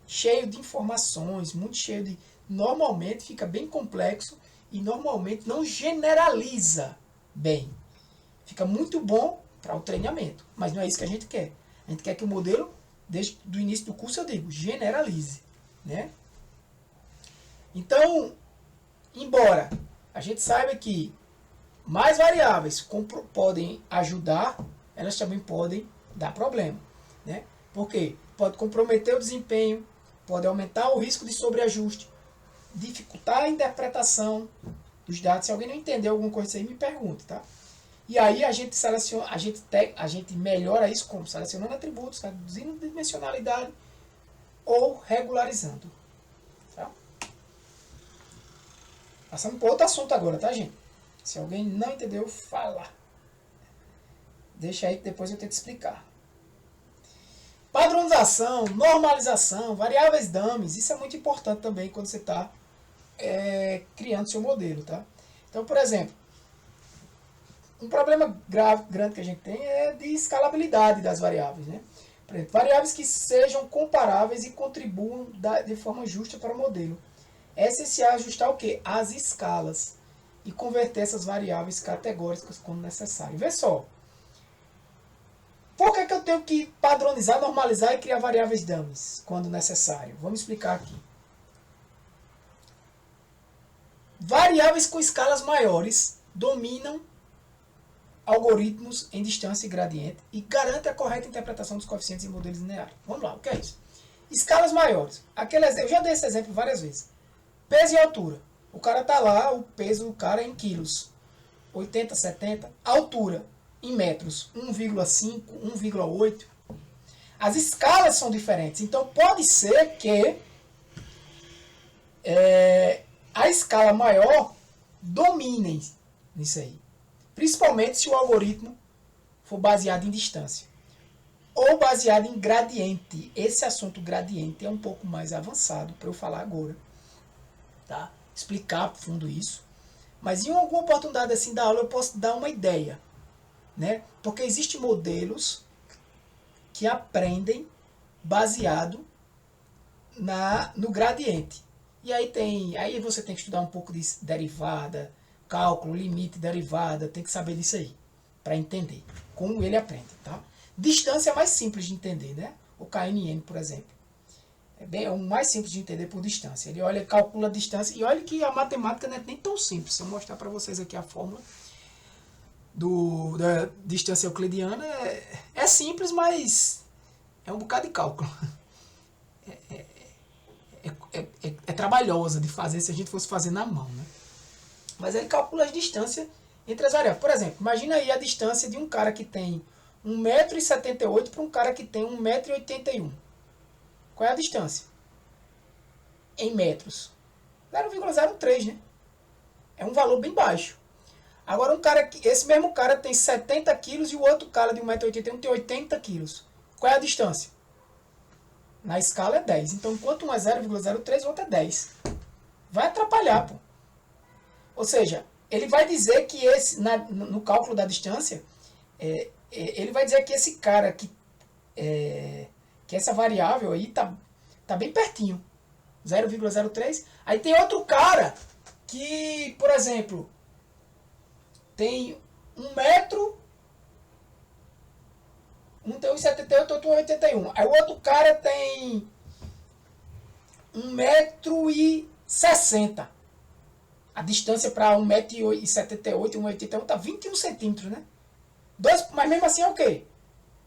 Speaker 1: cheio de informações, muito cheio de... Normalmente fica bem complexo e normalmente não generaliza bem. Fica muito bom para o treinamento, mas não é isso que a gente quer. A gente quer que o modelo, desde o início do curso eu digo, generalize, né? Então, embora a gente saiba que mais variáveis podem ajudar, elas também podem dar problema, né? Porque pode comprometer o desempenho, pode aumentar o risco de sobreajuste, dificultar a interpretação dos dados. Se alguém não entendeu alguma coisa aí, me pergunte, tá? E aí a gente seleciona, a gente melhora isso como? Selecionando atributos, reduzindo dimensionalidade ou regularizando. Tá? Passando para outro assunto agora, tá, gente? Se alguém não entendeu, fala. Deixa aí que depois eu tento explicar. Padronização, normalização, variáveis dummies, isso é muito importante também quando você está criando seu modelo, tá? Então, por exemplo, um problema grande que a gente tem é de escalabilidade das variáveis, né? Por exemplo, variáveis que sejam comparáveis e contribuam de forma justa para o modelo. É essencial ajustar o quê? As escalas e converter essas variáveis categóricas quando necessário. Vê só. Por que eu tenho que padronizar, normalizar e criar variáveis dummies quando necessário? Vamos explicar aqui. Variáveis com escalas maiores dominam algoritmos em distância e gradiente e garantem a correta interpretação dos coeficientes em modelos lineares. Vamos lá, o que é isso? Escalas maiores. Eu já dei esse exemplo várias vezes. Peso e altura. O cara está lá, o peso do cara é em quilos. 80, 70. Altura em metros. 1,5, 1,8. As escalas são diferentes. Então pode ser que a escala maior domine nisso aí. Principalmente se o algoritmo for baseado em distância. Ou baseado em gradiente. Esse assunto gradiente é um pouco mais avançado para eu falar agora. Tá? Explicar a fundo isso. Mas em alguma oportunidade assim da aula eu posso dar uma ideia, né? Porque existem modelos que aprendem baseado no gradiente. E aí você tem que estudar um pouco de derivada, cálculo, limite, derivada, tem que saber disso aí para entender como ele aprende, tá? Distância é mais simples de entender, né? O KNN, por exemplo. É o mais simples de entender por distância. Ele olha, calcula a distância e olha que a matemática não é nem tão simples. Se eu mostrar para vocês aqui a fórmula da distância euclidiana, é simples, mas é um bocado de cálculo. É trabalhosa de fazer se a gente fosse fazer na mão, né? Mas ele calcula as distâncias entre as variáveis. Por exemplo, imagina aí a distância de um cara que tem 1,78 m para um cara que tem 1,81 m. Qual é a distância? Em metros. 0,03, né? É um valor bem baixo. Agora esse mesmo cara tem 70 quilos e o outro cara de 1,81 m tem 80 quilos. Qual é a distância? Na escala é 10. Então, enquanto um é 0,03, o outro é 10. Vai atrapalhar, pô. Ou seja, ele vai dizer que no cálculo da distância, ele vai dizer que esse cara, que essa variável aí tá bem pertinho. 0,03. Aí tem outro cara que, por exemplo, tem 1 metro, um tem 1,78, outro 1,81. Aí o outro cara tem 1,60 m. A distância para 1,78 m e 1,81 m tá 21 centímetros, né? Mas mesmo assim é o quê?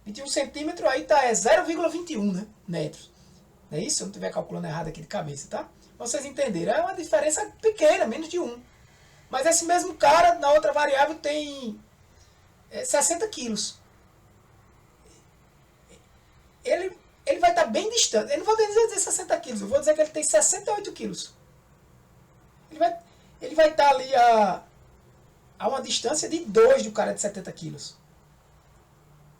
Speaker 1: 21 centímetros aí tá 0,21, né? Metros. Não é isso? Se eu não estiver calculando errado aqui de cabeça, tá? Vocês entenderam? É uma diferença pequena, menos de 1. Mas esse mesmo cara, na outra variável, tem 60 quilos. Ele vai estar bem distante. Eu não vou dizer 60 quilos, eu vou dizer que ele tem 68 quilos. Ele vai estar ali a uma distância de 2 do cara de 70 quilos.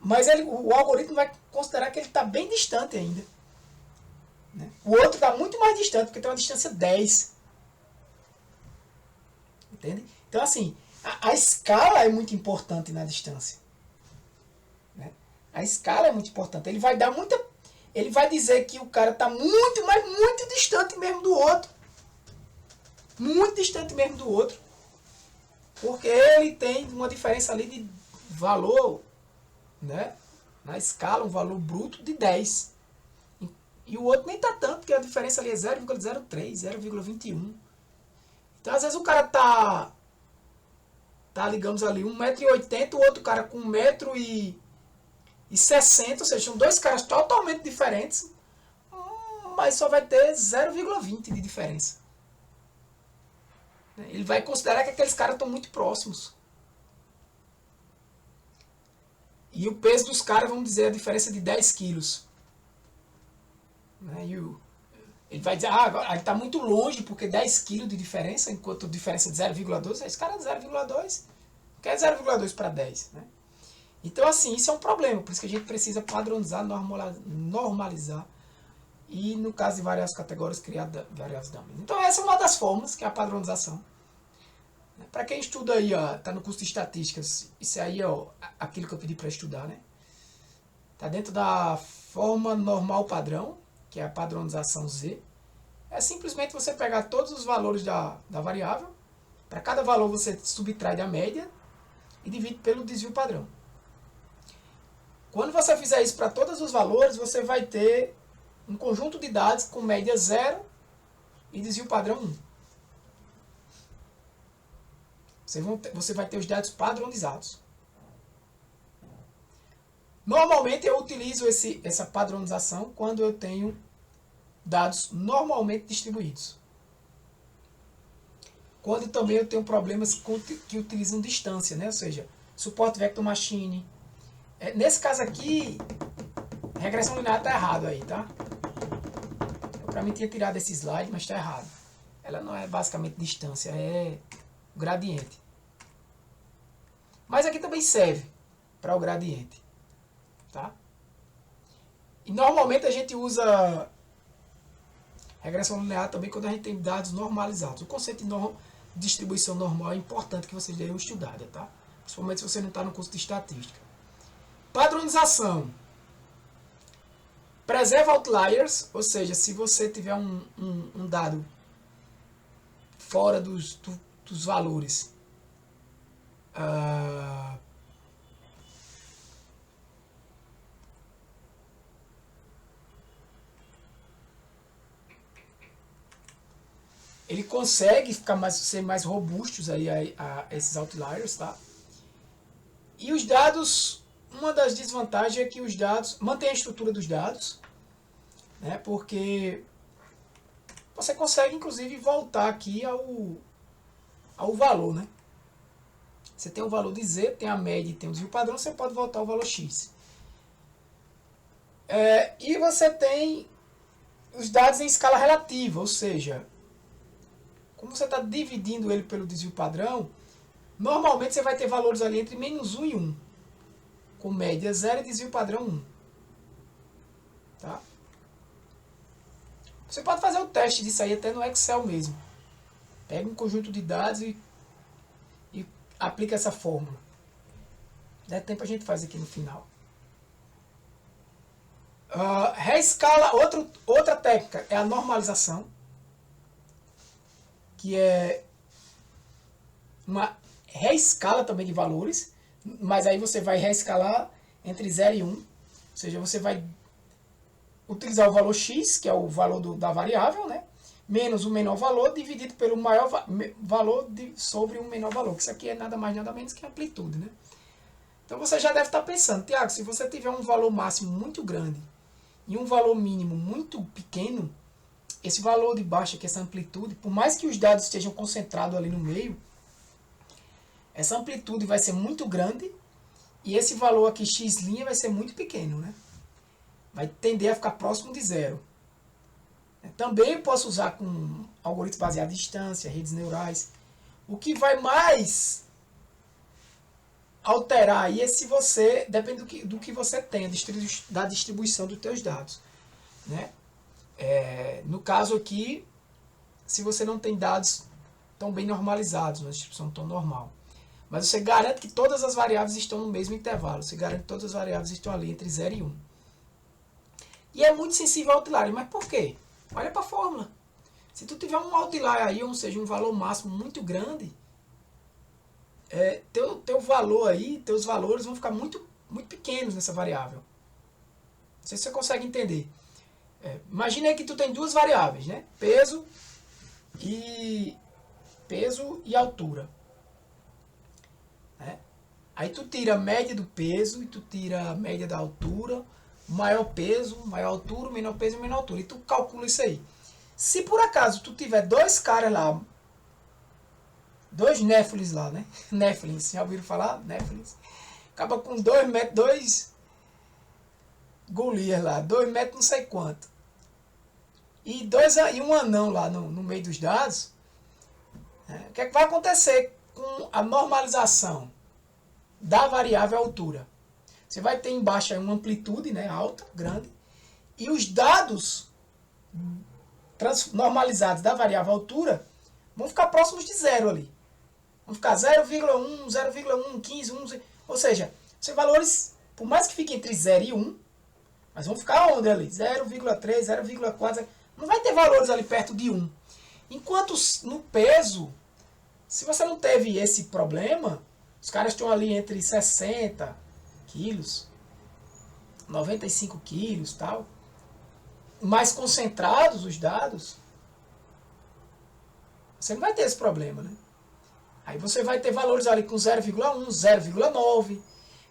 Speaker 1: Mas o algoritmo vai considerar que ele está bem distante ainda. Né? O outro está muito mais distante, porque tem uma distância 10. Entende? Então, assim, a escala é muito importante na distância. Né? A escala é muito importante. Ele vai dizer que o cara está muito, mas muito distante mesmo do outro. Muito distante mesmo do outro. Porque ele tem uma diferença ali de valor, né? Na escala, um valor bruto de 10. E o outro nem tá tanto, porque a diferença ali é 0,03, 0,21. Então, às vezes o cara tá digamos ali, 1,80 m, o outro cara com 1,60 m, ou seja, são dois caras totalmente diferentes, mas só vai ter 0,20 de diferença. Ele vai considerar que aqueles caras estão muito próximos. E o peso dos caras, vamos dizer, a diferença de 10 quilos. Ele vai dizer, ele está muito longe, porque 10 quilos de diferença, enquanto a diferença de 0,2, esse cara é 0,2, quer 0,2 para 10. Né? Então, assim, isso é um problema, por isso que a gente precisa padronizar, normalizar, e no caso de variáveis categóricas, criar variáveis dummy. Então, essa é uma das formas, que é a padronização. Para quem estuda aí, está no curso de estatísticas, isso aí é aquilo que eu pedi para estudar, né? Está dentro da forma normal padrão, que é a padronização Z. É simplesmente você pegar todos os valores da variável, para cada valor você subtrai da média e divide pelo desvio padrão. Quando você fizer isso para todos os valores, você vai ter um conjunto de dados com média 0 e desvio padrão 1. Você vai ter os dados padronizados. Normalmente eu utilizo essa padronização quando eu tenho dados normalmente distribuídos. Quando também eu tenho problemas que utilizam distância, né? Ou seja, suporte vector machine. Nesse caso aqui, a regressão linear está errado aí, tá? Eu para mim tinha tirado esse slide, mas está errado. Ela não é basicamente distância, é gradiente. Mas aqui também serve para o gradiente. Tá? E normalmente a gente usa regressão linear também quando a gente tem dados normalizados. O conceito distribuição normal é importante que vocês deem uma estudada, tá? Principalmente se você não está no curso de estatística. Padronização. Preserva outliers, ou seja, se você tiver um dado fora dos valores, ele consegue ser mais robustos aí a esses outliers, tá? E os dados, uma das desvantagens é que os dados, mantém a estrutura dos dados, né? Porque você consegue inclusive voltar aqui ao valor, né? Você tem o valor de Z, tem a média e tem o desvio padrão, você pode voltar ao valor X. E você tem os dados em escala relativa, ou seja, como você está dividindo ele pelo desvio padrão, normalmente você vai ter valores ali entre menos 1 e 1, com média 0 e desvio padrão 1. Tá? Você pode fazer o teste disso aí até no Excel mesmo. Pega um conjunto de dados e aplica essa fórmula. Der tempo a gente faz aqui no final. Reescala, outra técnica é a normalização, que é uma reescala também de valores, mas aí você vai reescalar entre 0 e 1, ou seja, você vai utilizar o valor x, que é o valor da variável, né, menos o menor valor dividido pelo maior valor sobre o menor valor, que isso aqui é nada mais nada menos que amplitude, né? Então você já deve estar pensando, Tiago, se você tiver um valor máximo muito grande e um valor mínimo muito pequeno, esse valor de baixo aqui, essa amplitude, por mais que os dados estejam concentrados ali no meio, essa amplitude vai ser muito grande e esse valor aqui, x' vai ser muito pequeno, né? Vai tender a ficar próximo de zero. Também posso usar com algoritmos baseados em distância, redes neurais. O que vai mais alterar aí é se você, depende do que você tem, da distribuição dos teus dados, né? No caso aqui, se você não tem dados tão bem normalizados, uma distribuição tão normal. Mas você garante que todas as variáveis estão no mesmo intervalo. Você garante que todas as variáveis estão ali entre 0 e 1. E é muito sensível ao outlier. Mas por quê? Olha para a fórmula. Se tu tiver um outlier aí, ou seja, um valor máximo muito grande, teu valor aí, teus valores vão ficar muito, muito pequenos nessa variável. Não sei se você consegue entender. Imagina aí que tu tem duas variáveis, né? Peso e altura. Aí tu tira a média do peso e tu tira a média da altura, maior peso, maior altura, menor peso e menor altura. E tu calcula isso aí. Se por acaso tu tiver dois caras lá, dois Néfilins lá, né? Néfilins, já ouviram falar? Néfilins. Acaba com 2 metros, 2 Golias lá, 2 metros não sei quanto. E um anão lá no meio dos dados. O que é que vai acontecer com a normalização da variável altura? Você vai ter embaixo uma amplitude, né, alta, grande, e os dados normalizados da variável altura vão ficar próximos de zero ali. Vão ficar 0,1, 0,1, 15, 1, ou seja, são valores, por mais que fiquem entre 0 e 1, mas vão ficar onde ali? 0,3, 0,4, não vai ter valores ali perto de 1. Enquanto no peso, se você não teve esse problema, os caras estão ali entre 60 quilos, 95 quilos, tal, mais concentrados os dados, você não vai ter esse problema, né? Aí você vai ter valores ali com 0,1, 0,9.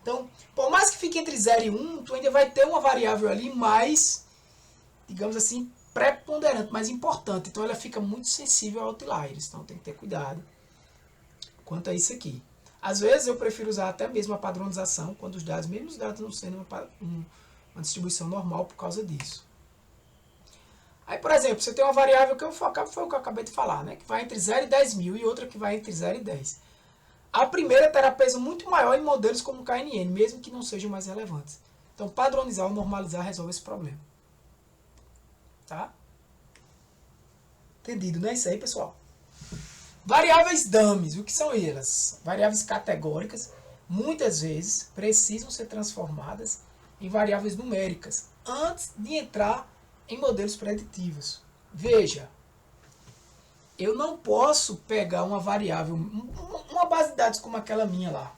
Speaker 1: Então, por mais que fique entre 0 e 1, tu ainda vai ter uma variável ali mais, digamos assim, preponderante, mais importante. Então ela fica muito sensível a outliers. Então tem que ter cuidado quanto a isso aqui. Às vezes eu prefiro usar até mesmo a padronização, quando os dados, mesmo os dados não sendo uma distribuição normal por causa disso. Aí, por exemplo, você tem uma variável que foi o que eu acabei de falar, né? Que vai entre 0 e 10 mil e outra que vai entre 0 e 10. A primeira terá peso muito maior em modelos como o KNN, mesmo que não sejam mais relevantes. Então, padronizar ou normalizar resolve esse problema. Tá? Entendido, né? Isso aí, pessoal. Variáveis dummies, o que são elas? Variáveis categóricas, muitas vezes precisam ser transformadas em variáveis numéricas antes de entrar em modelos preditivos. Veja, eu não posso pegar uma variável, uma base de dados como aquela minha lá,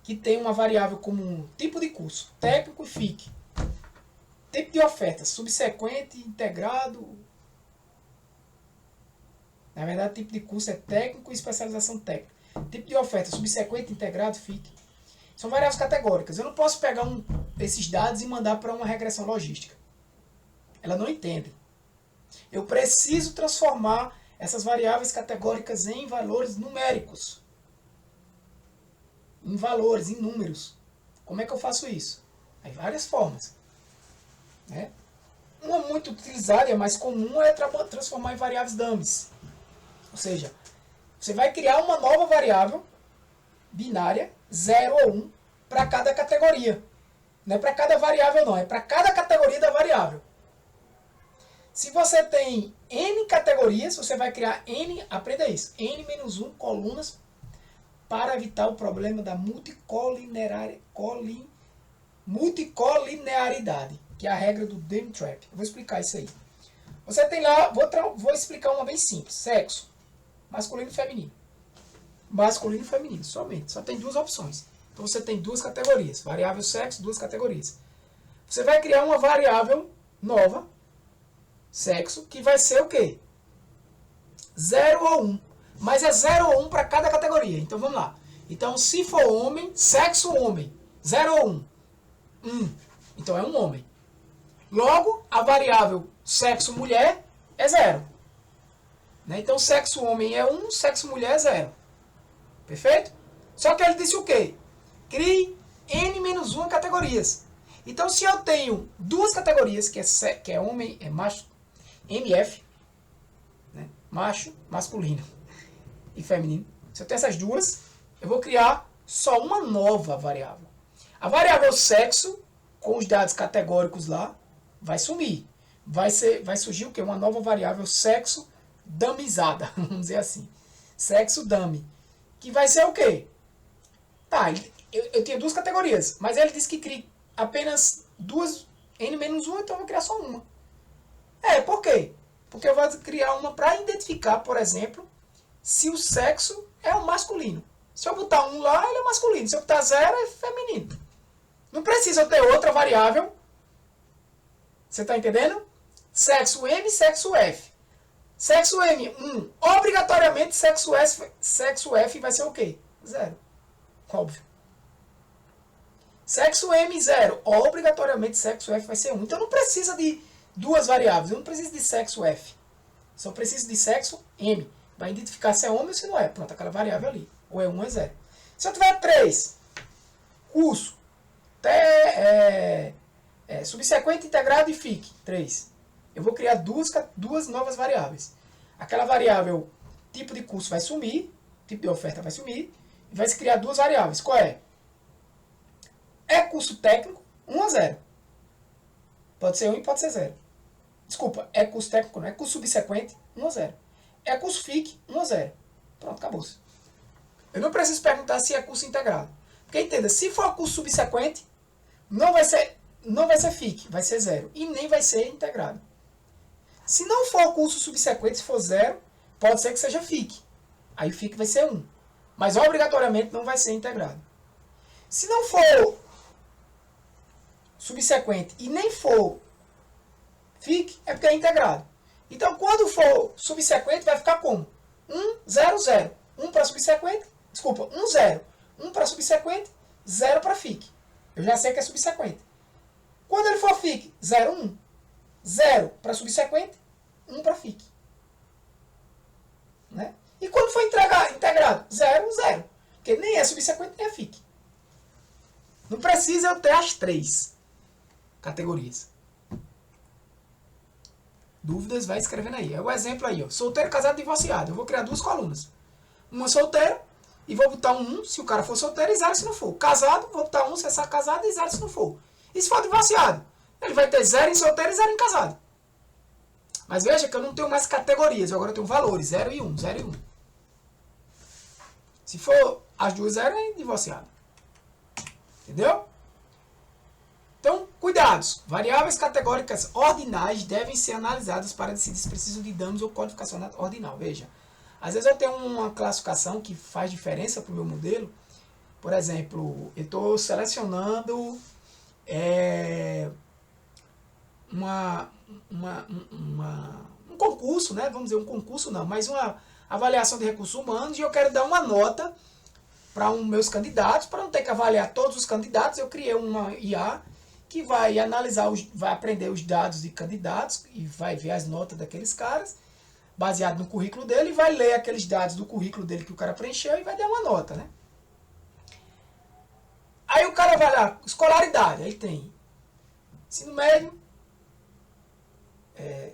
Speaker 1: que tem uma variável como tipo de curso, técnico e FIC, tipo de oferta, subsequente, integrado. Na verdade, tipo de curso é técnico e especialização técnica. Tipo de oferta, subsequente, integrado, FIC. São variáveis categóricas. Eu não posso pegar esses dados e mandar para uma regressão logística. Ela não entende. Eu preciso transformar essas variáveis categóricas em valores numéricos. Em valores, em números. Como é que eu faço isso? Há várias formas. Né? Uma muito utilizada e a mais comum é transformar em variáveis dummies. Ou seja, você vai criar uma nova variável binária, 0 ou 1, para cada categoria. Não é para cada variável não, é para cada categoria da variável. Se você tem N categorias, você vai criar N, aprenda isso, N-1 colunas para evitar o problema da multicolinearidade, que é a regra do Dirichlet. Eu vou explicar isso aí. Você tem lá, vou explicar uma bem simples, sexo, masculino e feminino. Masculino e feminino, somente. Só tem duas opções. Então você tem duas categorias. Variável sexo, duas categorias. Você vai criar uma variável nova, sexo, que vai ser o quê? 0 ou 1. Mas é 0 ou 1 para cada categoria. Então vamos lá. Então se for homem, sexo homem. 0 ou 1? 1. Então é um homem. Logo, a variável sexo mulher é 0. Né? Então sexo homem é 1, sexo mulher é 0. Perfeito? Só que ele disse o quê? Crie N-1 categorias. Então se eu tenho duas categorias, que é homem, é macho, MF, né? Macho, masculino e feminino. Se eu tenho essas duas, eu vou criar só uma nova variável. A variável sexo, com os dados categóricos lá, vai sumir. Vai surgir o quê? Uma nova variável sexo dummizada, vamos dizer assim. Sexo dummy. Que vai ser o quê? Tá, eu tinha duas categorias, mas ele disse que cria apenas duas, N-1, então eu vou criar só uma. Por quê? Porque eu vou criar uma para identificar, por exemplo, se o sexo é o masculino. Se eu botar 1 lá, ele é masculino. Se eu botar 0, é feminino. Não precisa eu ter outra variável. Você está entendendo? Sexo M, sexo F. Sexo M, 1. Obrigatoriamente, sexo F vai ser o quê? 0. Óbvio. Sexo M, 0. Obrigatoriamente, sexo F vai ser 1. Então não precisa de duas variáveis. Eu não preciso de sexo F. Só preciso de sexo M. Vai identificar se é homem ou se não é. Pronto, aquela variável ali. Ou é 1 ou é 0. Se eu tiver 3, curso, subsequente, integrado e FIC, 3. Eu vou criar duas novas variáveis. Aquela variável tipo de curso vai sumir, tipo de oferta vai sumir, e vai se criar duas variáveis. Qual é? É curso técnico, 1 ou 0. Pode ser 1 e pode ser 0. Desculpa, é curso técnico, não é curso subsequente, 1 ou 0. É curso FIC, 1 ou 0. Pronto, acabou-se. Eu não preciso perguntar se é curso integrado. Porque entenda, se for curso subsequente, não vai ser FIC, vai ser 0. E nem vai ser integrado. Se não for curso subsequente, se for 0, pode ser que seja FIC. Aí o FIC vai ser 1. Mas obrigatoriamente não vai ser integrado. Se não for subsequente e nem for FIC, é porque é integrado. Então, quando for subsequente, vai ficar como? 1, 0, 0. 1 para subsequente, desculpa, 1, 0. 1 para subsequente, 0 para FIC. Eu já sei que é subsequente. Quando ele for FIC, 0, 1. 0 para subsequente, 1 para FIC. Né? E quando for integrado, 0, 0. Porque nem é subsequente, nem é FIC. Não precisa eu ter as 3 categorias. Dúvidas, vai escrevendo aí. É o exemplo aí. Ó. Solteiro, casado, divorciado. Eu vou criar duas colunas. Uma solteira e vou botar um 1 se o cara for solteiro e 0 se não for. Casado, vou botar 1 se é casado e 0 se não for. E se for divorciado? Ele vai ter 0 em solteiro e 0 em casado. Mas veja que eu não tenho mais categorias, agora eu tenho valores, 0 e 1, 0 e 1. Se for as duas 0, é divorciado. Entendeu? Então, cuidados. Variáveis categóricas ordinais devem ser analisadas para decidir se precisam de danos ou codificação ordinal. Veja, às vezes eu tenho uma classificação que faz diferença para o meu modelo. Por exemplo, eu estou selecionando um concurso, né? Vamos dizer, um concurso não, mas uma avaliação de recursos humanos, e eu quero dar uma nota para meus candidatos, para não ter que avaliar todos os candidatos. Eu criei uma IA que vai analisar, vai aprender os dados de candidatos e vai ver as notas daqueles caras, baseado no currículo dele, e vai ler aqueles dados do currículo dele que o cara preencheu e vai dar uma nota, né? Aí o cara vai lá, escolaridade, aí tem ensino médio,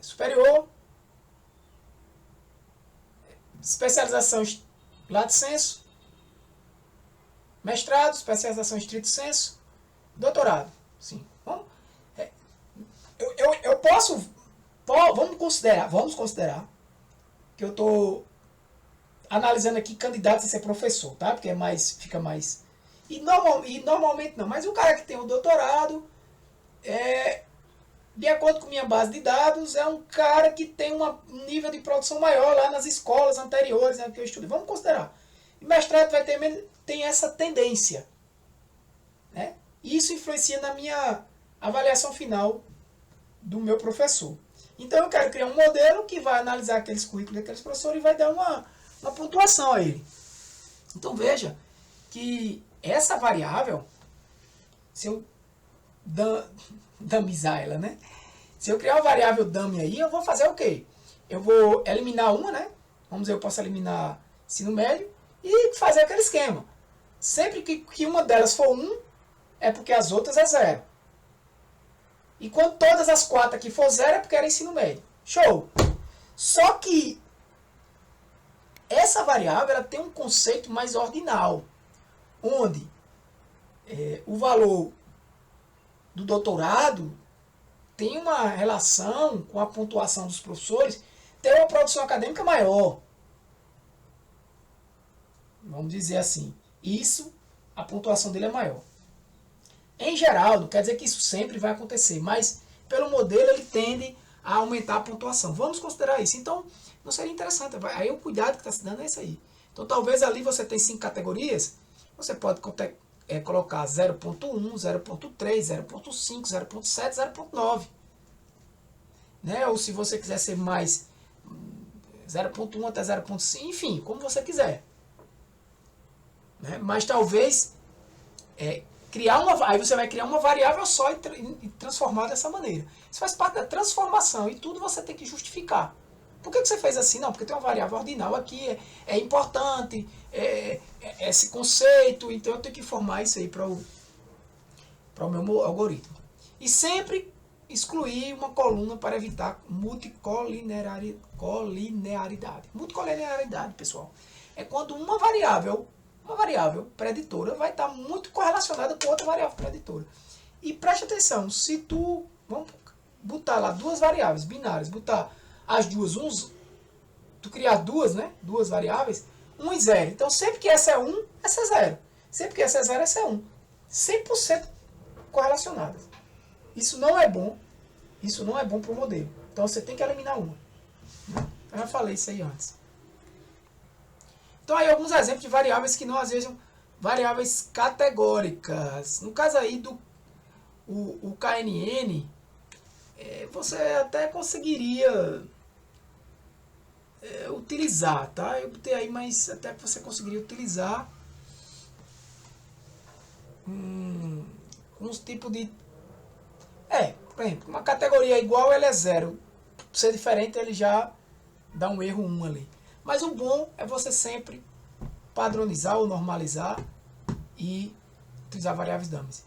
Speaker 1: superior, especialização lato sensu, mestrado, especialização estrito sensu, doutorado. Sim. Bom, eu posso, vamos considerar que eu estou analisando aqui candidatos a ser professor, tá? Porque fica mais... E normalmente não, mas o cara que tem o doutorado, de acordo com minha base de dados, é um cara que tem um nível de produção maior lá nas escolas anteriores, né, que eu estudei. Vamos considerar. E mestrado tem essa tendência, né? Isso influencia na minha avaliação final do meu professor. Então eu quero criar um modelo que vai analisar aqueles currículos daqueles professores e vai dar uma pontuação a ele. Então veja que essa variável, se eu dumizar ela, né? Se eu criar uma variável dummy aí, eu vou fazer o quê? Eu vou eliminar uma, né? Vamos dizer, eu posso eliminar ensino médio e fazer aquele esquema. Sempre que uma delas for 1, é porque as outras é 0. E quando todas as 4 aqui for 0, é porque era ensino médio. Show! Só que essa variável ela tem um conceito mais ordinal, onde o valor do doutorado tem uma relação com a pontuação dos professores, tem uma produção acadêmica maior. Vamos dizer assim. Isso, a pontuação dele é maior. Em geral, não quer dizer que isso sempre vai acontecer, mas pelo modelo ele tende a aumentar a pontuação. Vamos considerar isso. Então, não seria interessante. Aí o cuidado que está se dando é isso aí. Então, talvez ali você tem 5 categorias, você pode colocar 0.1, 0.3, 0.5, 0.7, 0.9. Né? Ou se você quiser ser mais 0.1 até 0.5, enfim, como você quiser. Né? Mas talvez aí você vai criar uma variável só e transformar dessa maneira. Isso faz parte da transformação e tudo você tem que justificar. Por que você fez assim? Não, porque tem uma variável ordinal aqui, é importante, esse conceito, então eu tenho que formar isso aí para o meu algoritmo. E sempre excluir uma coluna para evitar multicolinearidade. Multicolinearidade, pessoal, é quando uma variável preditora vai estar muito correlacionada com outra variável preditora. E preste atenção, vamos botar lá duas variáveis binárias, botar as duas, tu criar duas, né? Duas variáveis, 1 e 0. Então, sempre que essa é 1, essa é 0. Sempre que essa é 0, essa é 1. 100% correlacionadas. Isso não é bom. Isso não é bom para o modelo. Então, você tem que eliminar uma. Eu já falei isso aí antes. Então, aí alguns exemplos de variáveis que não sejam variáveis categóricas. No caso aí do o KNN, você até conseguiria utilizar, tá? Eu botei aí, mas até que você conseguiria utilizar uns tipos de... por exemplo, uma categoria igual, ela é 0. Ser diferente, ele já dá um erro 1 ali. Mas o bom é você sempre padronizar ou normalizar e utilizar variáveis dummies.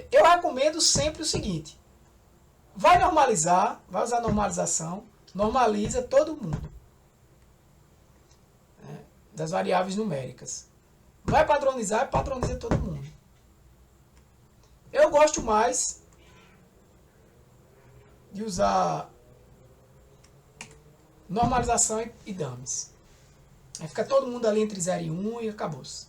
Speaker 1: Eu recomendo sempre o seguinte: vai normalizar, vai usar normalização, normaliza todo mundo, né, das variáveis numéricas. Vai padronizar, padroniza todo mundo. Eu gosto mais de usar normalização e dummies. Aí fica todo mundo ali entre 0 e 1 e acabou-se.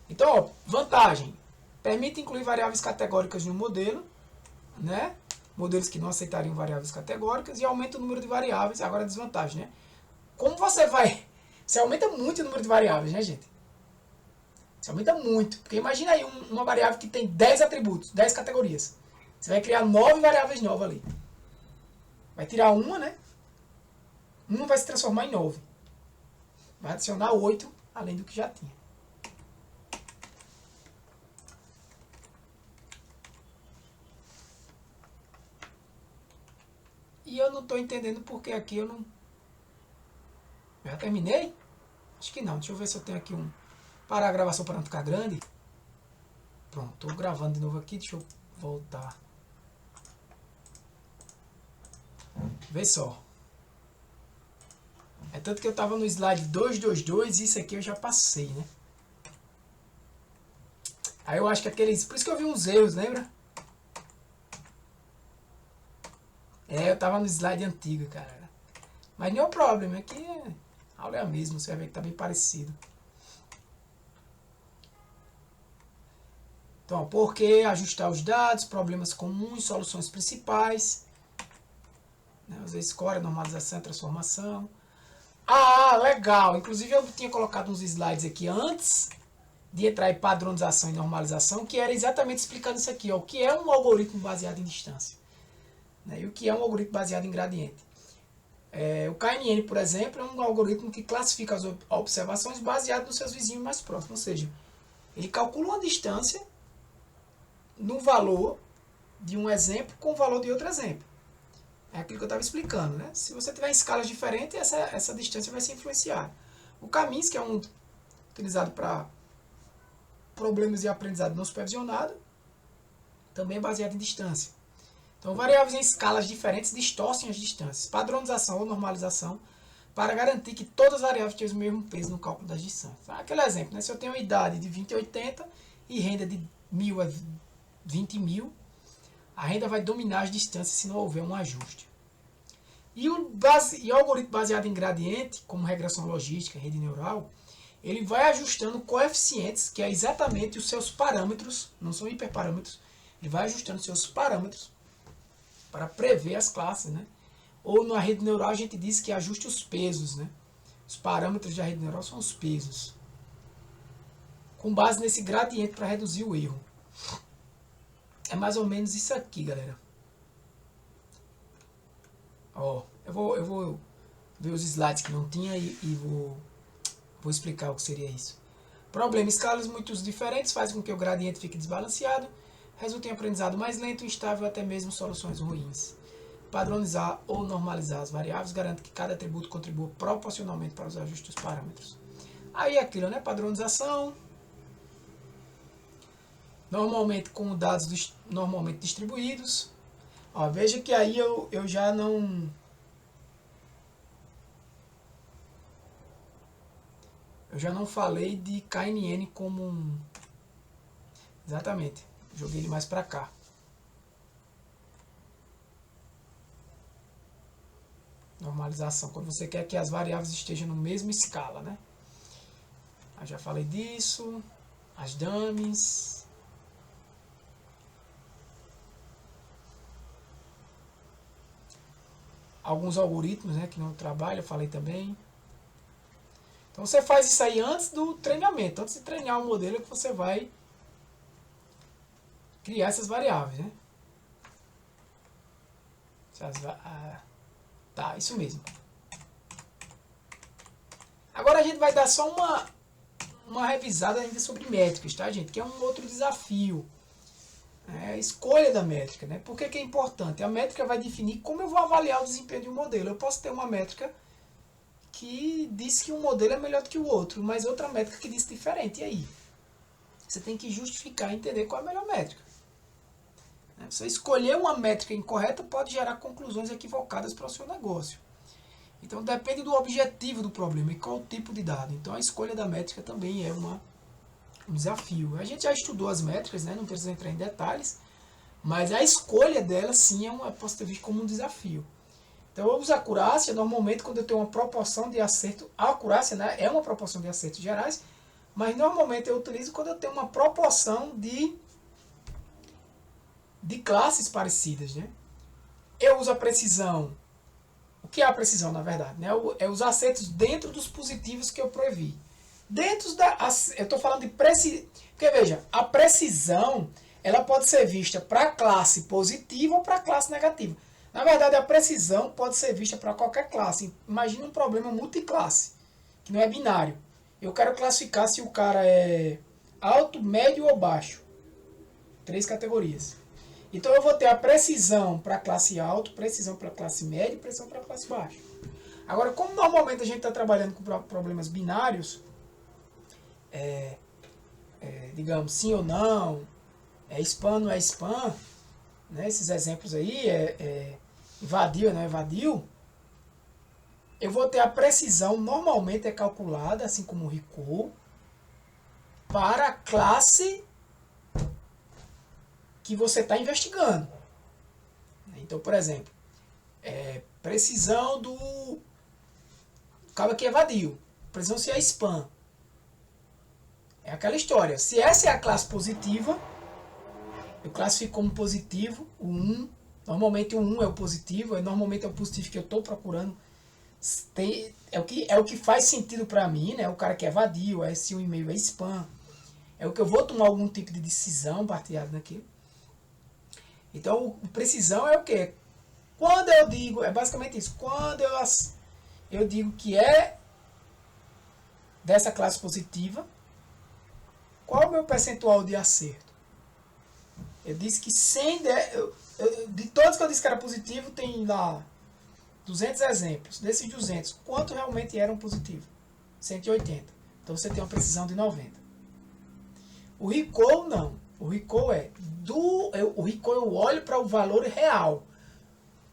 Speaker 1: Então, ó, vantagem. Permite incluir variáveis categóricas no modelo, né? Modelos que não aceitariam variáveis categóricas, e aumenta o número de variáveis. Agora a desvantagem, né? Como você vai... Você aumenta muito o número de variáveis, né, gente? Você aumenta muito. Porque imagina aí uma variável que tem 10 atributos, 10 categorias. Você vai criar 9 variáveis novas ali. Vai tirar uma, né? Uma vai se transformar em 9. Vai adicionar 8, além do que já tinha. E eu não estou entendendo porque aqui eu não... Já terminei? Acho que não. Deixa eu ver se eu tenho aqui um... Parar a gravação para não ficar grande. Pronto, estou gravando de novo aqui. Deixa eu voltar. Vê só. É tanto que eu estava no slide 222 e isso aqui eu já passei, né? Aí eu acho que aqueles... Por isso que eu vi uns erros, lembra? É, eu estava no slide antigo, cara. Mas não é o problema, é que a aula é a mesma, você vai ver que está bem parecido. Então, por que ajustar os dados, problemas comuns, soluções principais, né, usar escória, normalização e transformação. Ah, legal! Inclusive eu tinha colocado uns slides aqui antes de entrar em padronização e normalização, que era exatamente explicando isso aqui, ó, o que é um algoritmo baseado em distância, né, e o que é um algoritmo baseado em gradiente. O KNN, por exemplo, é um algoritmo que classifica as observações baseado nos seus vizinhos mais próximos, ou seja, ele calcula uma distância no valor de um exemplo com o valor de outro exemplo. É aquilo que eu estava explicando, né? Se você tiver em escalas diferentes, essa distância vai ser influenciada. O K-means, que é um utilizado para problemas de aprendizado não supervisionado, também é baseado em distância. Então, variáveis em escalas diferentes distorcem as distâncias. Padronização ou normalização para garantir que todas as variáveis tenham o mesmo peso no cálculo das distâncias. Aquele exemplo, né? Se eu tenho uma idade de 20 a 80 e renda de 1.000 a 20.000, a renda vai dominar as distâncias se não houver um ajuste. E o algoritmo baseado em gradiente, como regressão logística, rede neural, ele vai ajustando coeficientes, que é exatamente os seus parâmetros, não são hiperparâmetros, ele vai ajustando os seus parâmetros para prever as classes, né? Ou na rede neural a gente diz que ajuste os pesos, né? Os parâmetros da rede neural são os pesos, com base nesse gradiente para reduzir o erro. É mais ou menos isso aqui, galera. Ó, eu vou ver os slides que não tinha e vou explicar o que seria isso. Problema: escalas muito diferentes fazem com que o gradiente fique desbalanceado, resulta em aprendizado mais lento, instável, até mesmo soluções ruins. Padronizar ou normalizar as variáveis garante que cada atributo contribua proporcionalmente para os ajustes dos parâmetros. Aí aquilo, né? Padronização, normalmente com dados normalmente distribuídos. Ó, veja que aí eu já não... Eu já não falei de KNN como um... Exatamente. Joguei ele mais para cá. Normalização, quando você quer que as variáveis estejam na mesma escala, né? Eu já falei disso. As dummies. Alguns algoritmos, né, que não trabalham, eu falei também. Então você faz isso aí antes do treinamento. Antes de treinar o modelo que você vai criar essas variáveis, né? Tá, isso mesmo. Agora a gente vai dar só uma revisada ainda sobre métricas, tá, gente? Que é um outro desafio. É a escolha da métrica, né? Por que é importante? A métrica vai definir como eu vou avaliar o desempenho de um modelo. Eu posso ter uma métrica que diz que um modelo é melhor do que o outro, mas outra métrica que diz diferente. E aí? Você tem que justificar e entender qual é a melhor métrica. Você escolher uma métrica incorreta pode gerar conclusões equivocadas para o seu negócio. Então depende do objetivo do problema e qual o tipo de dado. Então a escolha da métrica também é um desafio. A gente já estudou as métricas, né? Não precisa entrar em detalhes, mas a escolha delas sim pode ser vista como um desafio. Então eu uso a acurácia normalmente quando eu tenho uma proporção de acerto. A acurácia, né, é uma proporção de acertos gerais, mas normalmente eu utilizo quando eu tenho uma proporção de classes parecidas. Né? Eu uso a precisão. O que é a precisão, na verdade? Né? É os acertos dentro dos positivos que eu previ. Dentro da. Eu estou falando de precisão. Porque veja, a precisão ela pode ser vista para a classe positiva ou para a classe negativa. Na verdade, a precisão pode ser vista para qualquer classe. Imagina um problema multiclasse, que não é binário. Eu quero classificar se o cara é alto, médio ou baixo. 3 categorias. Então eu vou ter a precisão para a classe alto, precisão para a classe média e precisão para a classe baixa. Agora, como normalmente a gente está trabalhando com problemas binários, digamos, sim ou não, é spam, não é spam, né? Esses exemplos aí, invadiu, não invadiu, eu vou ter a precisão, normalmente é calculada, assim como o recall, para a classe que você está investigando. Então, por exemplo, precisão do cara que evadiu, precisão se é spam. É aquela história. Se essa é a classe positiva, eu classifico como positivo o 1. Normalmente o 1 é o positivo, normalmente é o positivo que eu estou procurando. É o que faz sentido para mim, né? O cara que evadiu, esse 1,5 é spam. É o que eu vou tomar algum tipo de decisão baseado naquilo. Então, precisão é o quê? Quando eu digo, é basicamente isso. Quando eu digo que é dessa classe positiva, qual é o meu percentual de acerto? Eu disse que 100 de todos que eu disse que era positivo, tem lá 200 exemplos. Desses 200, quanto realmente eram positivos? 180. Então você tem uma precisão de 90. O recall não. O recall o recall eu olho para o valor real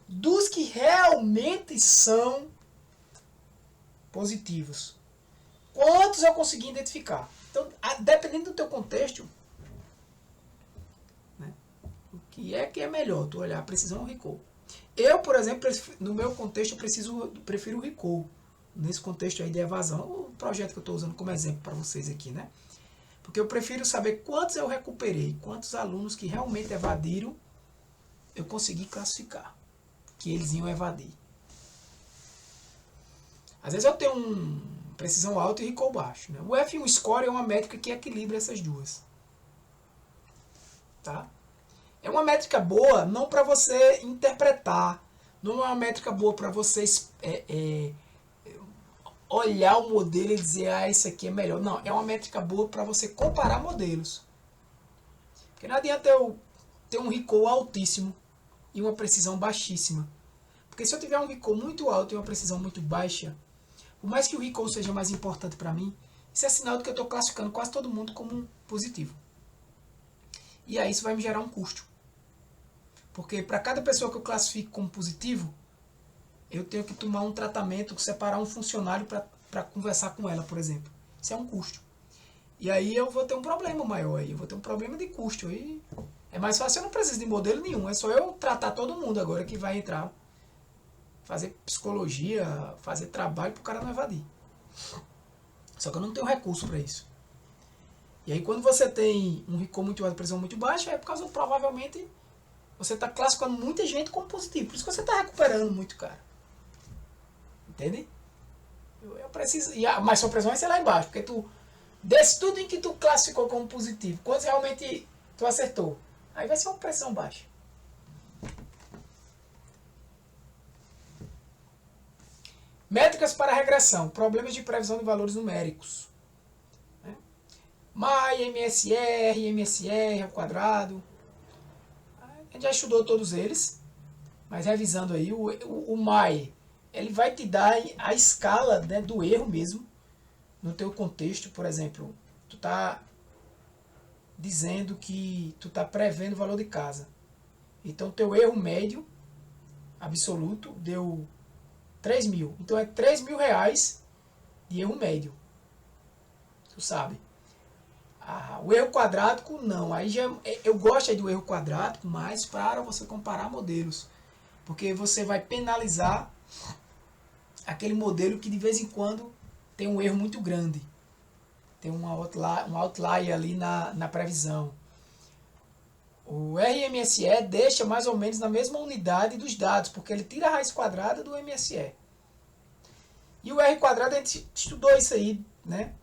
Speaker 1: dos que realmente são positivos. Quantos eu consegui identificar? Então, dependendo do teu contexto, né, o que é melhor tu olhar a precisão ou o recall? Eu, por exemplo, no meu contexto, prefiro o recall. Nesse contexto aí de evasão, o projeto que eu estou usando como exemplo para vocês aqui, né? Porque eu prefiro saber quantos eu recuperei, quantos alunos que realmente evadiram, eu consegui classificar, que eles iam evadir. Às vezes eu tenho precisão alta e recall baixo. Né? O F1 Score é uma métrica que equilibra essas duas. Tá? É uma métrica boa não para você interpretar, não é uma métrica boa para você olhar o modelo e dizer, isso aqui é melhor. Não, é uma métrica boa para você comparar modelos. Porque não adianta eu ter um recall altíssimo e uma precisão baixíssima. Porque se eu tiver um recall muito alto e uma precisão muito baixa, por mais que o recall seja mais importante para mim, isso é sinal de que eu estou classificando quase todo mundo como positivo. E aí isso vai me gerar um custo. Porque para cada pessoa que eu classifico como positivo, eu tenho que tomar um tratamento, separar um funcionário para conversar com ela, por exemplo. Isso é um custo. E aí eu vou ter um problema maior aí, eu vou ter um problema de custo. Aí é mais fácil, eu não preciso de modelo nenhum, é só eu tratar todo mundo agora que vai entrar, fazer psicologia, fazer trabalho para o cara não evadir. Só que eu não tenho recurso para isso. E aí quando você tem um recall muito alto, precisão muito baixa, é por causa, provavelmente, você está classificando muita gente como positivo. Por isso que você está recuperando muito, cara. Entende? Eu preciso. Mas sua precisão vai ser lá embaixo, porque desse tudo em que tu classificou como positivo, quantos realmente tu acertou? Aí vai ser uma precisão baixa. Métricas para regressão. Problemas de previsão de valores numéricos. MAI, MSR, MSR ao quadrado. A gente já estudou todos eles. Mas revisando aí, o MAI, ele vai te dar a escala, né, do erro mesmo. No teu contexto, por exemplo, tu tá dizendo que tu tá prevendo o valor de casa. Então teu erro médio absoluto deu 3 mil. Então é 3 mil reais de erro médio. Tu sabe. O erro quadrático não. Aí já, eu gosto aí do erro quadrático, mas para você comparar modelos. Porque você vai penalizar aquele modelo que de vez em quando tem um erro muito grande. Tem um outlier ali na previsão. O RMSE deixa mais ou menos na mesma unidade dos dados, porque ele tira a raiz quadrada do MSE. E o R quadrado, a gente estudou isso aí, né?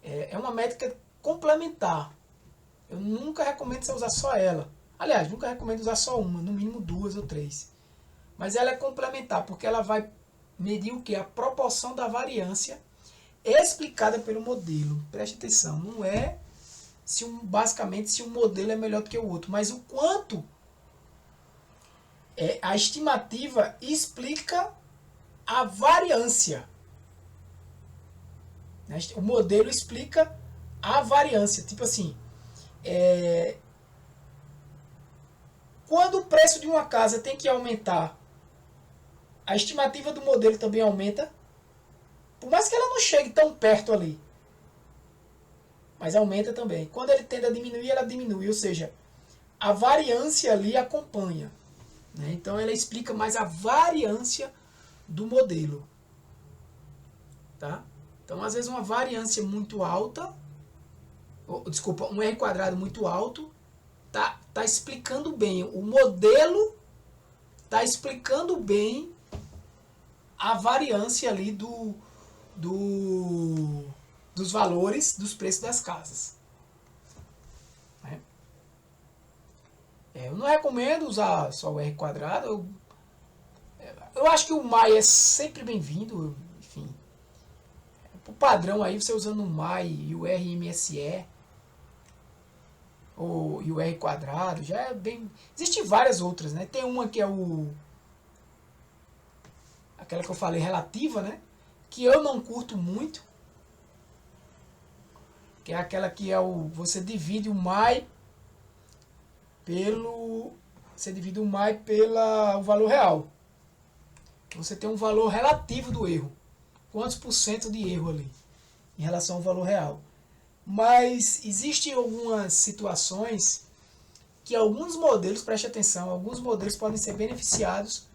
Speaker 1: É uma métrica complementar. Eu nunca recomendo você usar só ela. Aliás, nunca recomendo usar só uma, no mínimo 2 ou 3. Mas ela é complementar, porque ela vai medir o que? A proporção da variância explicada pelo modelo. Preste atenção, não é basicamente se um modelo é melhor do que o outro, mas o quanto a estimativa explica a variância. O modelo explica a variância. Tipo assim, quando o preço de uma casa tem que aumentar, a estimativa do modelo também aumenta, por mais que ela não chegue tão perto ali, mas aumenta também. Quando ele tende a diminuir, ela diminui, ou seja, a variância ali acompanha, né? Então ela explica mais a variância do modelo, tá? Então às vezes uma variância muito alta, desculpa, um R quadrado muito alto, tá explicando bem, o modelo tá explicando bem a variância ali dos valores dos preços das casas. Né? Eu não recomendo usar só o R quadrado. Eu acho que o MAI é sempre bem-vindo. Enfim, o padrão aí, você usando o MAI e o RMSE e o R quadrado, já é bem... Existem várias outras, né? Tem uma que é aquela que eu falei, relativa, né? Que eu não curto muito, que é aquela que você divide o MAI pelo valor real. Você tem um valor relativo do erro. Quantos por cento de erro ali em relação ao valor real. Mas existem algumas situações que alguns modelos, preste atenção, alguns modelos podem ser beneficiados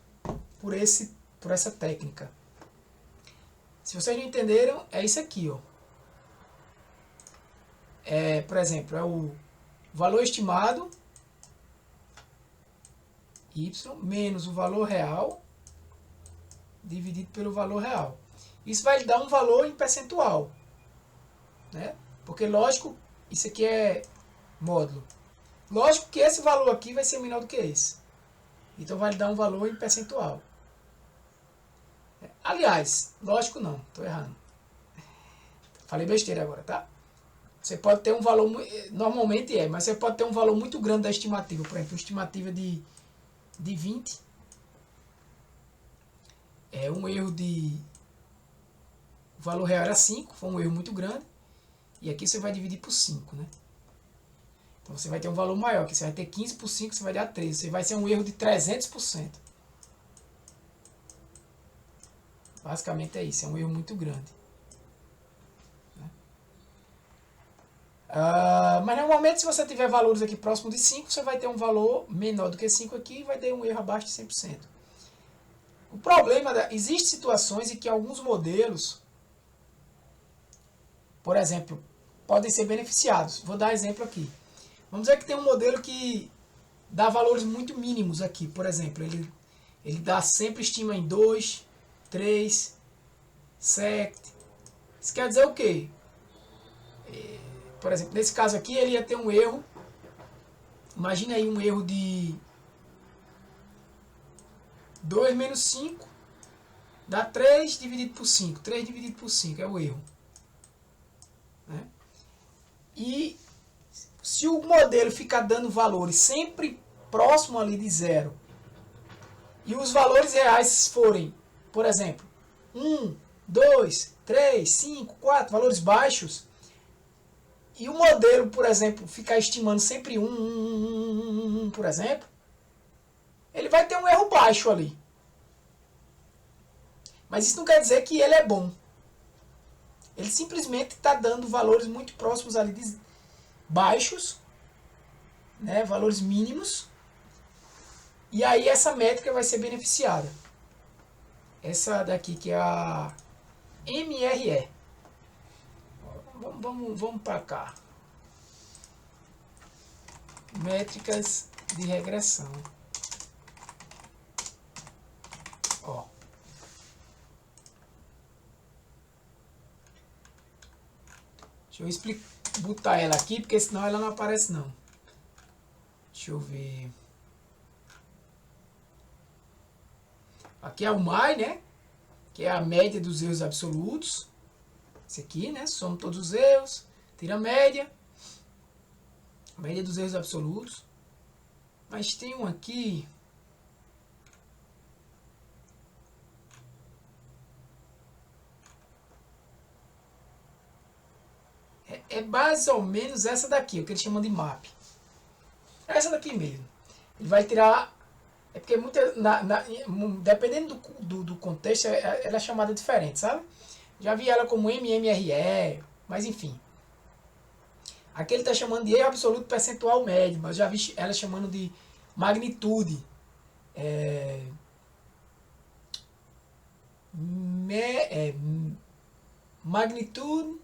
Speaker 1: por essa técnica. Se vocês não entenderam, é isso aqui, ó. Por exemplo, é o valor estimado y menos o valor real dividido pelo valor real. Isso vai lhe dar um valor em percentual, né? Porque, lógico, isso aqui é módulo. Lógico que esse valor aqui vai ser menor do que esse. Então vai lhe dar um valor em percentual. Aliás, lógico não, estou errando. Falei besteira agora, tá? Você pode ter um valor, normalmente mas você pode ter um valor muito grande da estimativa. Por exemplo, uma estimativa de 20. Um erro o valor real era 5, foi um erro muito grande. E aqui você vai dividir por 5, né? Então você vai ter um valor maior, que você vai ter 15 por 5, você vai dar 13. Você vai ser um erro de 300%. Basicamente é isso, é um erro muito grande. Né? Mas normalmente, se você tiver valores aqui próximo de 5, você vai ter um valor menor do que 5 aqui e vai ter um erro abaixo de 100%. O problema, existem situações em que alguns modelos, por exemplo, podem ser beneficiados. Vou dar exemplo aqui. Vamos dizer que tem um modelo que dá valores muito mínimos aqui. Por exemplo, ele sempre estima em 2, 3, 7. Isso quer dizer o quê? Por exemplo, nesse caso aqui, ele ia ter um erro. Imagina aí um erro de 2 menos 5 dá 3 dividido por 5. 3 dividido por 5 é o erro. Né? E se o modelo ficar dando valores sempre próximo ali de zero e os valores reais forem, por exemplo, 1, 2, 3, 5, 4, valores baixos, e o modelo, por exemplo, ficar estimando sempre 1, por exemplo, ele vai ter um erro baixo ali. Mas isso não quer dizer que ele é bom. Ele simplesmente está dando valores muito próximos ali de baixos, né, valores mínimos, e aí essa métrica vai ser beneficiada. essa daqui que é a MRE. Vamos para cá. Métricas de regressão. Ó. Deixa eu botar ela aqui, porque senão ela não aparece não. Deixa eu ver. Aqui é o MAI, né? Que é a média dos erros absolutos. Esse aqui, né? Soma todos os erros, tira a média. Média dos erros absolutos. Mas tem um aqui. É mais ou menos essa daqui, o que eles chamam de map. Essa daqui mesmo. Ele vai tirar. É porque dependendo do contexto, ela é chamada diferente, sabe? Já vi ela como MMRE, mas enfim. Aqui ele está chamando de erro absoluto percentual médio, mas eu já vi ela chamando de magnitude. Magnitude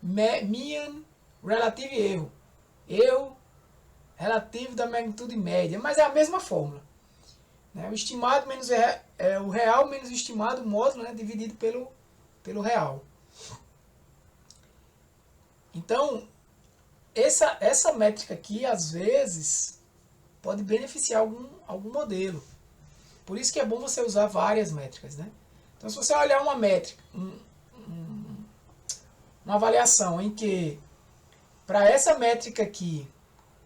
Speaker 1: mean relative erro. Erro relativo da magnitude média, mas é a mesma fórmula. Né? O estimado menos o real menos o estimado módulo, né, dividido pelo real. Então, essa métrica aqui, às vezes, pode beneficiar algum modelo. Por isso que é bom você usar várias métricas. Né? Então, se você olhar uma métrica, uma avaliação em que, para essa métrica aqui,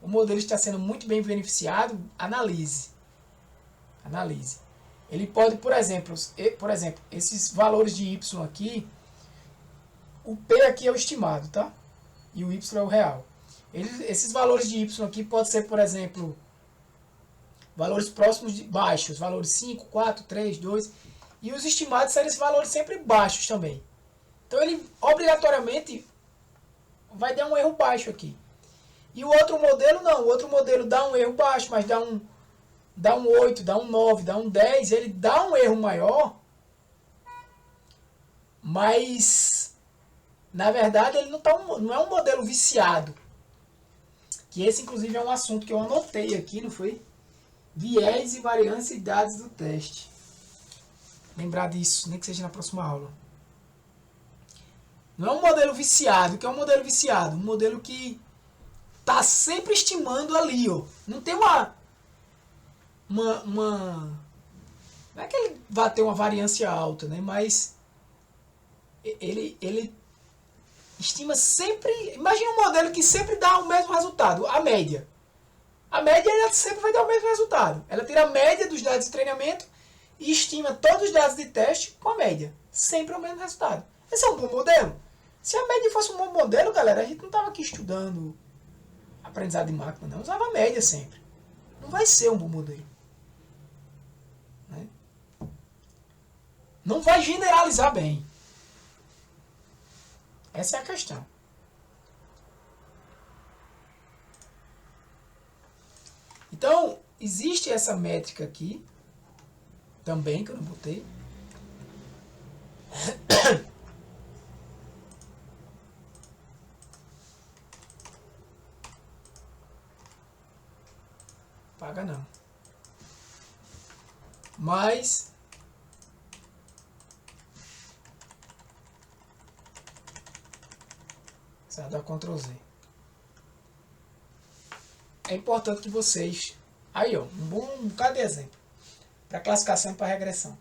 Speaker 1: o modelo está sendo muito bem beneficiado, analise. Ele pode, por exemplo, esses valores de Y aqui, o P aqui é o estimado, tá? E o Y é o real. Esses valores de Y aqui podem ser, por exemplo, valores próximos de baixos, valores 5, 4, 3, 2, e os estimados serem esses valores sempre baixos também. Então ele obrigatoriamente vai dar um erro baixo aqui. E o outro modelo não, o outro modelo dá um erro baixo, mas dá um 8, dá um 9, dá um 10, ele dá um erro maior, mas na verdade ele não é um modelo viciado. Que esse inclusive é um assunto que eu anotei aqui, não foi? Viés e variância e dados do teste. Lembrar disso, nem que seja na próxima aula. Não é um modelo viciado. O que é um modelo viciado? Um modelo que está sempre estimando ali, ó. Não tem uma não é que ele vai ter uma variância alta, né? Mas ele estima sempre. Imagina um modelo que sempre dá o mesmo resultado, a média. A média ela sempre vai dar o mesmo resultado. Ela tira a média dos dados de treinamento e estima todos os dados de teste com a média. Sempre o mesmo resultado. Esse é um bom modelo. Se a média fosse um bom modelo, galera, a gente não estava aqui estudando aprendizado de máquina, não. Usava a média sempre. Não vai ser um bom modelo. Né? Não vai generalizar bem. Essa é a questão. Então, existe essa métrica aqui, também, que eu não botei. Paga não. Mas você vai dar Ctrl Z. É importante que vocês... Aí, ó, um bocado de exemplo. Para classificação e para regressão.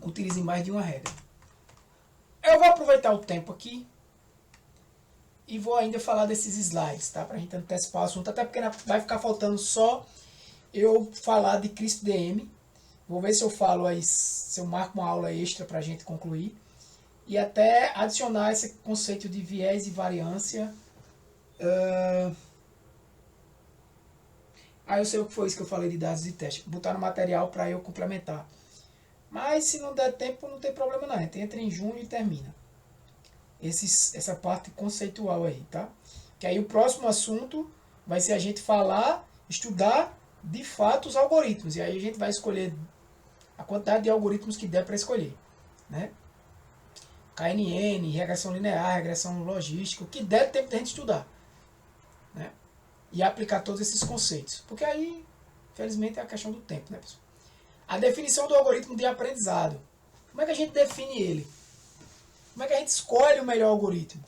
Speaker 1: Utilizem mais de uma regra. Eu vou aproveitar o tempo aqui e vou ainda falar desses slides, tá? Para a gente antecipar o assunto, até porque vai ficar faltando só eu falar de CRISP-DM. Vou ver se eu falo aí, se eu marco uma aula extra para a gente concluir. E até adicionar esse conceito de viés e variância. Eu sei o que foi isso que eu falei de dados de teste. Botar no material para eu complementar. Mas se não der tempo, não tem problema não. A gente entra em junho e termina. Essa parte conceitual aí, tá? Que aí o próximo assunto vai ser a gente estudar de fato os algoritmos. E aí a gente vai escolher a quantidade de algoritmos que der para escolher, né? KNN, regressão linear, regressão logística, o que der tempo de a gente estudar, né? E aplicar todos esses conceitos. Porque aí, infelizmente, é a questão do tempo, né, pessoal? A definição do algoritmo de aprendizado. Como é que a gente define ele? Como é que a gente escolhe o melhor algoritmo?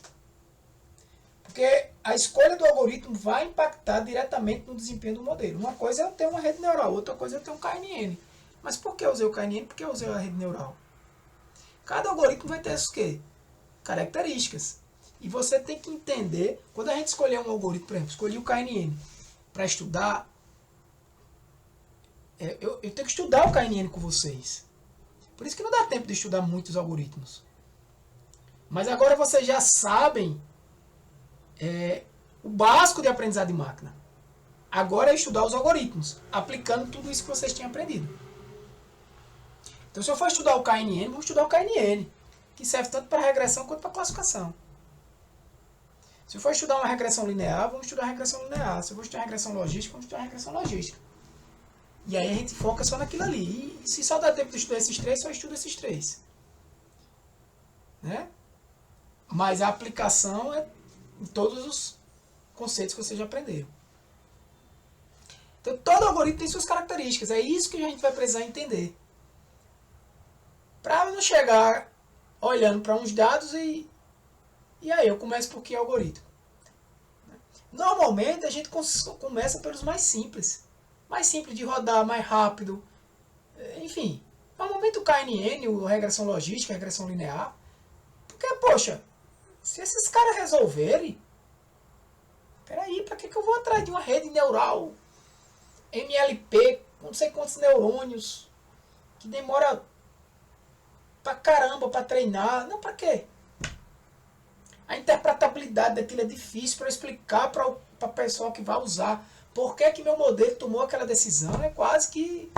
Speaker 1: Porque a escolha do algoritmo vai impactar diretamente no desempenho do modelo. Uma coisa é eu ter uma rede neural, outra coisa é eu ter um KNN. Mas por que eu usei o KNN? Por que eu usei a rede neural? Cada algoritmo vai ter as quê? Características. E você tem que entender, quando a gente escolher um algoritmo, por exemplo, escolhi o KNN para estudar, eu tenho que estudar o KNN com vocês. Por isso que não dá tempo de estudar muitos algoritmos. Mas agora vocês já sabem o básico de aprendizado de máquina. Agora é estudar os algoritmos, aplicando tudo isso que vocês tinham aprendido. Então, se eu for estudar o KNN, vamos estudar o KNN, que serve tanto para regressão quanto para classificação. Se eu for estudar uma regressão linear, vamos estudar a regressão linear. Se eu for estudar regressão logística, vamos estudar a regressão logística. E aí a gente foca só naquilo ali. E se só dá tempo de estudar esses três, só estuda esses três. Né? Mas a aplicação é em todos os conceitos que vocês já aprenderam. Então, todo algoritmo tem suas características. É isso que a gente vai precisar entender. Para não chegar olhando para uns dados e aí eu começo por que algoritmo? Normalmente a gente começa pelos mais simples. Mais simples de rodar, mais rápido. Enfim, normalmente o KNN, o regressão logística, regressão linear. Porque, poxa, se esses caras resolverem, peraí, para que eu vou atrás de uma rede neural MLP, com não sei quantos neurônios, que demora pra caramba pra treinar? Não, pra quê? A interpretabilidade daquilo é difícil para explicar para a pessoa que vai usar. Por que meu modelo tomou aquela decisão? É quase que...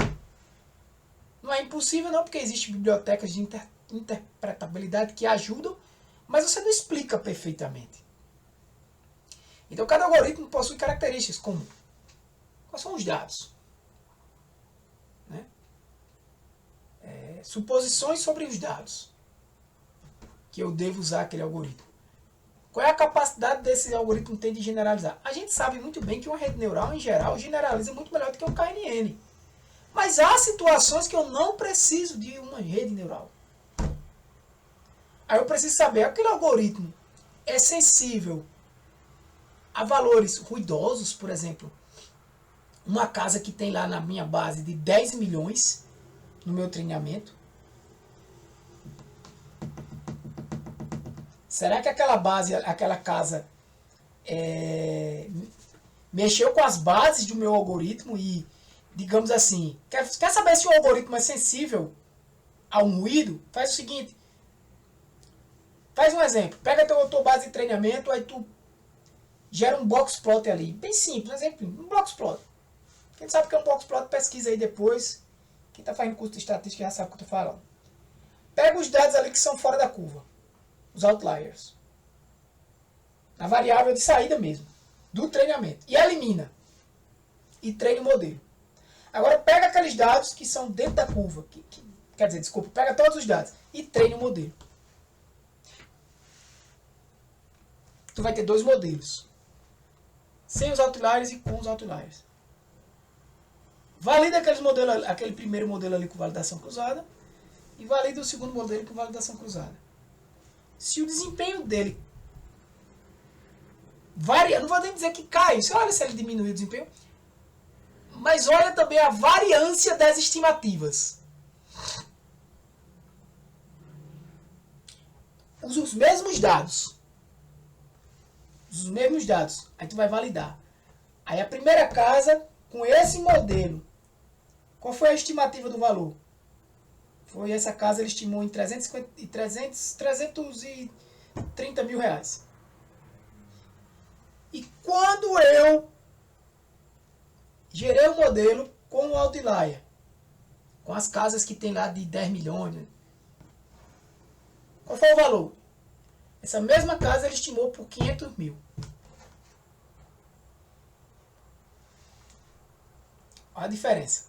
Speaker 1: Não é impossível não, porque existem bibliotecas de interpretabilidade que ajudam, mas você não explica perfeitamente. Então cada algoritmo possui características como... Quais são os dados? Né? Suposições sobre os dados que eu devo usar aquele algoritmo. Qual é a capacidade desse algoritmo ter de generalizar? A gente sabe muito bem que uma rede neural, em geral, generaliza muito melhor do que um KNN. Mas há situações que eu não preciso de uma rede neural. Aí eu preciso saber, aquele algoritmo é sensível a valores ruidosos, por exemplo, uma casa que tem lá na minha base de 10 milhões no meu treinamento. Será que aquela casa mexeu com as bases do meu algoritmo e, digamos assim, quer saber se o algoritmo é sensível a um ruído? Faz o seguinte, faz um exemplo, pega a tua base de treinamento, aí tu gera um boxplot ali, bem simples, um exemplo, um boxplot. Quem sabe o que é um boxplot, pesquisa aí depois. Quem está fazendo curso de estatística já sabe o que eu estou falando. Pega os dados ali que são fora da curva, os outliers, na variável de saída mesmo, do treinamento, e elimina, e treina o modelo. Agora pega aqueles dados que são dentro da curva, quer dizer, desculpa, pega todos os dados, e treina o modelo. Tu vai ter dois modelos, sem os outliers e com os outliers. Valida aquele primeiro modelo ali com validação cruzada, e valida o segundo modelo com validação cruzada. Se o desempenho dele varia, não vou nem dizer que cai, você olha se ele diminui o desempenho, mas olha também a variância das estimativas. Usa os mesmos dados. Aí tu vai validar. Aí a primeira casa, com esse modelo, qual foi a estimativa do valor? Foi essa casa, ele estimou em 330 mil reais. E quando eu gerei o modelo com o outlier, com as casas que tem lá de 10 milhões, qual foi o valor? Essa mesma casa ele estimou por 500 mil. Olha a diferença.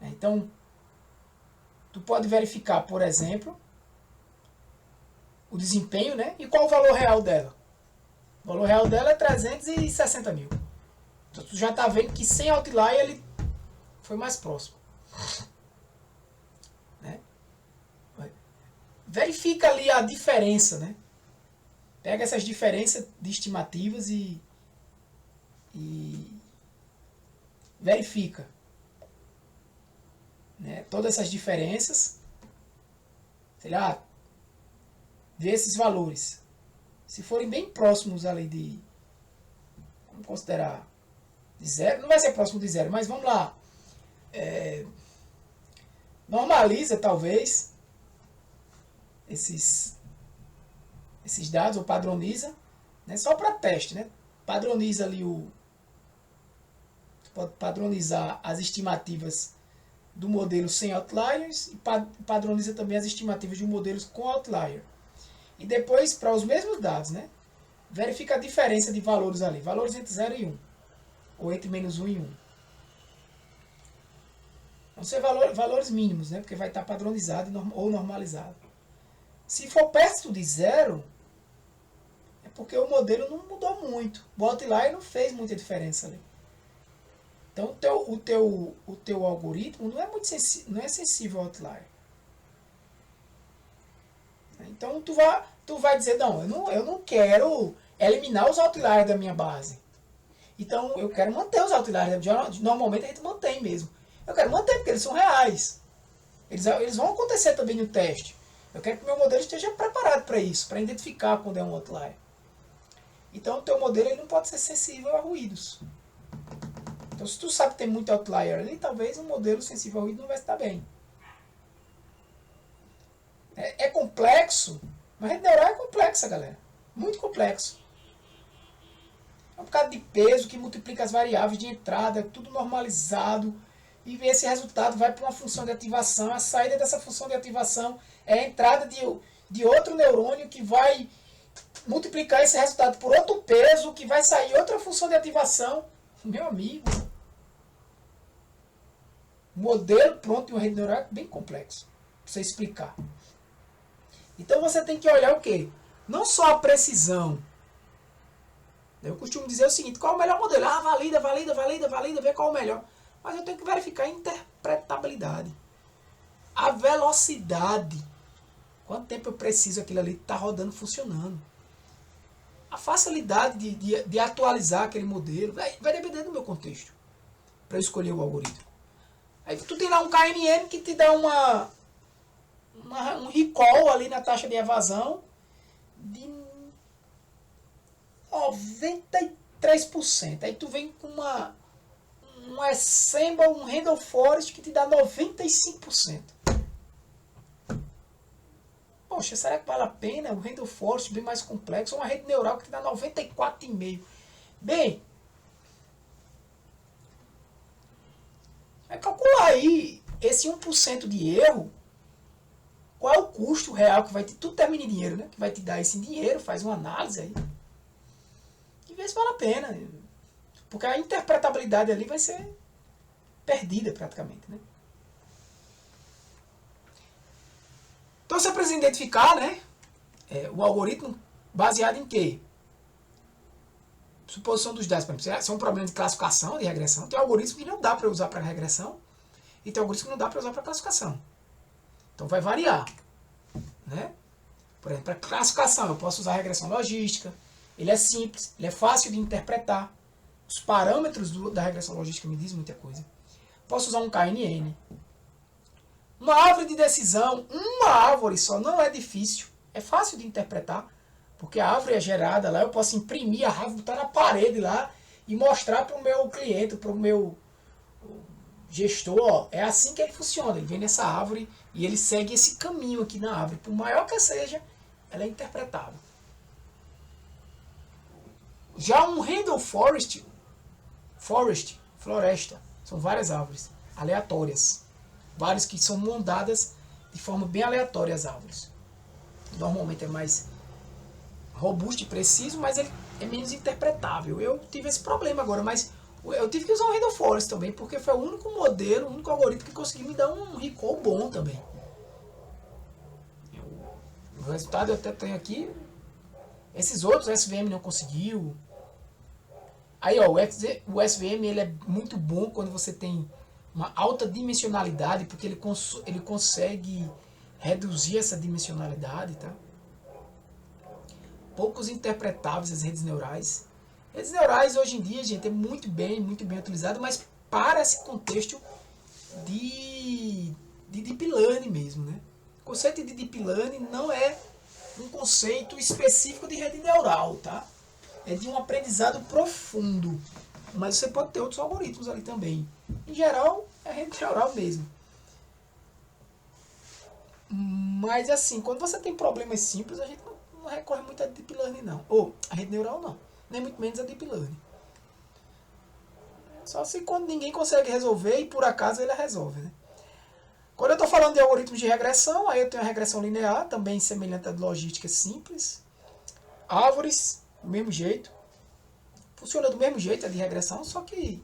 Speaker 1: Então, tu pode verificar, por exemplo, o desempenho, né? E qual o valor real dela. O valor real dela é 360 mil. Então, tu já está vendo que sem outlier ele foi mais próximo. Né? Verifica ali a diferença, né? Pega essas diferenças de estimativas e verifica, né? Todas essas diferenças, sei lá, vê esses valores. Se forem bem próximos ali de, vamos considerar, de zero, não vai ser próximo de zero, mas vamos lá, normaliza talvez esses dados, ou padroniza, né? Só para teste, né? Padroniza ali pode padronizar as estimativas do modelo sem outliers e padroniza também as estimativas de um modelo com outlier. E depois, para os mesmos dados, né? Verifica a diferença de valores ali, valores entre 0 e 1, ou entre menos 1 e 1. Vão ser valores mínimos, né? Porque vai estar padronizado ou normalizado. Se for perto de 0, é porque o modelo não mudou muito. O outlier não fez muita diferença ali. Então o teu algoritmo não é muito não é sensível ao outlier. Então tu vai dizer, não, eu não quero eliminar os outliers da minha base. Então eu quero manter os outliers. Normalmente a gente mantém mesmo. Eu quero manter porque eles são reais. Eles vão acontecer também no teste. Eu quero que o meu modelo esteja preparado para isso, para identificar quando é um outlier. Então o teu modelo ele não pode ser sensível a ruídos. Então se tu sabe que tem muito outlier ali, talvez um modelo sensível a ruído não vai estar bem. É complexo, mas a rede neural é complexa, galera. Muito complexo. É um bocado de peso que multiplica as variáveis de entrada, tudo normalizado. E esse resultado vai para uma função de ativação. A saída dessa função de ativação é a entrada de outro neurônio que vai multiplicar esse resultado por outro peso, que vai sair outra função de ativação. Meu amigo, o modelo pronto de uma rede neural é bem complexo para você explicar. Então você tem que olhar o quê? Não só a precisão. Eu costumo dizer o seguinte, qual é o melhor modelo? Valida, vê qual é o melhor. Mas eu tenho que verificar a interpretabilidade. A velocidade. Quanto tempo eu preciso aquilo ali estar rodando, funcionando. A facilidade de atualizar aquele modelo vai depender do meu contexto. Para eu escolher o algoritmo. Aí tu tem lá um KNN que te dá um recall ali na taxa de evasão de 93%. Aí tu vem com um Ensemble, um Randall Forest que te dá 95%. Poxa, será que vale a pena? O Randall Forest bem mais complexo, uma rede neural que te dá 94,5%. Bem, vai calcular aí esse 1% de erro. Qual é o custo real que vai ter? Tudo termina em dinheiro, né? Que vai te dar esse dinheiro, faz uma análise aí. E vê se vale a pena. Porque a interpretabilidade ali vai ser perdida praticamente, né? Então você precisa identificar, né? O algoritmo baseado em quê? Suposição dos dados. Por exemplo, se é um problema de classificação, de regressão, tem algoritmo que não dá para usar para regressão e tem algoritmo que não dá para usar para classificação. Então vai variar, né? Por exemplo, para classificação eu posso usar regressão logística. Ele é simples, ele é fácil de interpretar. Os parâmetros da regressão logística me dizem muita coisa. Posso usar um KNN. Uma árvore de decisão, uma árvore só não é difícil. É fácil de interpretar, porque a árvore é gerada lá. Eu posso imprimir a árvore, botar na parede lá e mostrar para o meu cliente, para o meu gestor. Ó, é assim que ele funciona. Ele vem nessa árvore e ele segue esse caminho aqui na árvore. Por maior que seja, ela é interpretável. Já um Randall Forest, floresta, são várias árvores aleatórias. Várias que são montadas de forma bem aleatória as árvores. Normalmente é mais robusto e preciso, mas ele é menos interpretável. Eu tive esse problema agora, mas Eu tive que usar um Random Forest também, porque foi o único modelo, o único algoritmo que conseguiu me dar um recall bom também. O resultado eu até tenho aqui. Esses outros o SVM não conseguiu. Aí ó, o SVM ele é muito bom quando você tem uma alta dimensionalidade, porque ele consegue reduzir essa dimensionalidade, tá? Poucos interpretáveis as redes neurais. Redes neurais hoje em dia, gente, é muito bem utilizado, mas para esse contexto de Deep Learning mesmo, né? O conceito de Deep Learning não é um conceito específico de rede neural, tá? É de um aprendizado profundo. Mas você pode ter outros algoritmos ali também. Em geral, é rede neural mesmo. Mas assim, quando você tem problemas simples, a gente não recorre muito a Deep Learning não. Ou a rede neural não. Nem muito menos a Deep Learning. Só se quando ninguém consegue resolver e por acaso ele resolve, né? Quando eu estou falando de algoritmos de regressão, aí eu tenho a regressão linear, também semelhante à de logística simples. Árvores, do mesmo jeito. Funciona do mesmo jeito, é de regressão, só que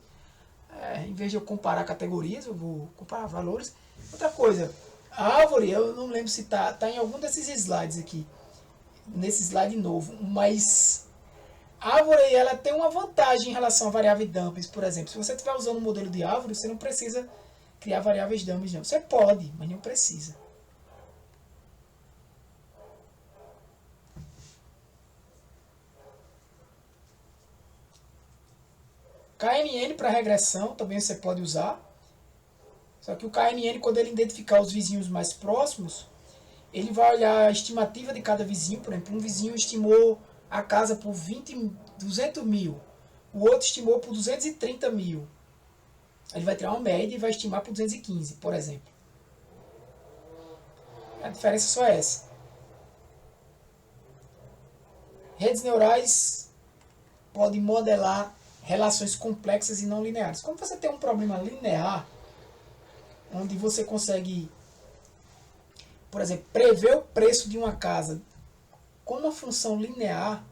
Speaker 1: em vez de eu comparar categorias, eu vou comparar valores. Outra coisa, a árvore, eu não lembro se tá em algum desses slides aqui, nesse slide novo, mas a árvore ela tem uma vantagem em relação à variável dummies, por exemplo. Se você estiver usando um modelo de árvore, você não precisa criar variáveis dummies, não. Você pode, mas não precisa. KNN para regressão também você pode usar. Só que o KNN, quando ele identificar os vizinhos mais próximos, ele vai olhar a estimativa de cada vizinho. Por exemplo, um vizinho estimou a casa por 200 mil, o outro estimou por 230 mil. Ele vai tirar uma média e vai estimar por 215, por exemplo. A diferença só é essa. Redes neurais podem modelar relações complexas e não lineares. Quando você tem um problema linear, onde você consegue, por exemplo, prever o preço de uma casa com uma função linear,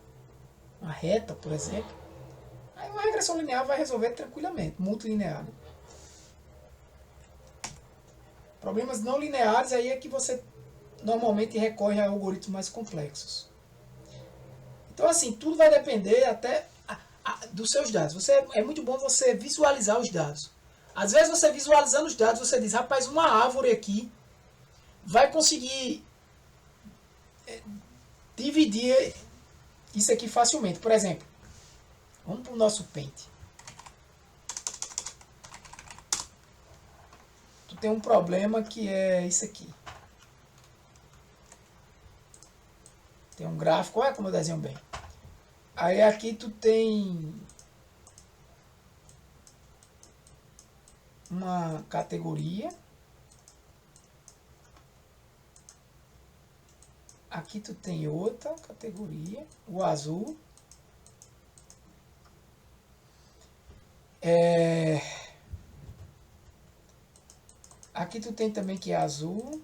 Speaker 1: uma reta, por exemplo, aí uma regressão linear vai resolver tranquilamente, multilinear. Né? Problemas não lineares aí é que você normalmente recorre a algoritmos mais complexos. Então assim, tudo vai depender até dos seus dados. É muito bom você visualizar os dados. Às vezes você visualizando os dados, você diz, rapaz, uma árvore aqui vai conseguir dividir isso aqui facilmente. Por exemplo, vamos para o nosso Paint. Tu tem um problema que é isso aqui. Tem um gráfico, olha como eu desenho bem. Aí aqui tu tem uma categoria. Aqui tu tem outra categoria, o azul. Aqui tu tem também que é azul.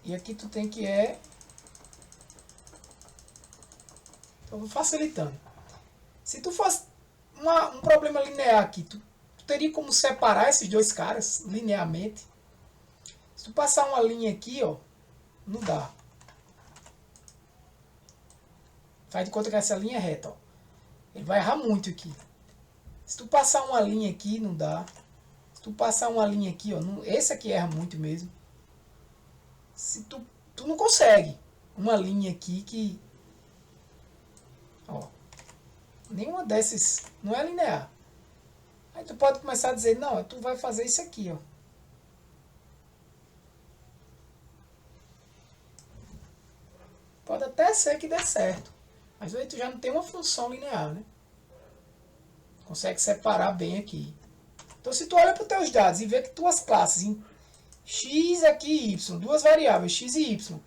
Speaker 1: E aqui tu tem que é... Então vou facilitando. Se tu fosse um problema linear aqui, tu teria como separar esses dois caras linearmente. Se tu passar uma linha aqui, ó, não dá. Faz de conta que essa linha é reta, ó. Ele vai errar muito aqui. Se tu passar uma linha aqui, não dá. Se tu passar uma linha aqui, ó, esse aqui erra muito mesmo. Se tu não consegue uma linha aqui que, ó, nenhuma desses não é linear. Aí tu pode começar a dizer, não, tu vai fazer isso aqui, ó. Pode até ser que dê certo, mas aí tu já não tem uma função linear, né? Consegue separar bem aqui. Então se tu olha para os teus dados e vê que tuas classes em x aqui e y, duas variáveis x e y,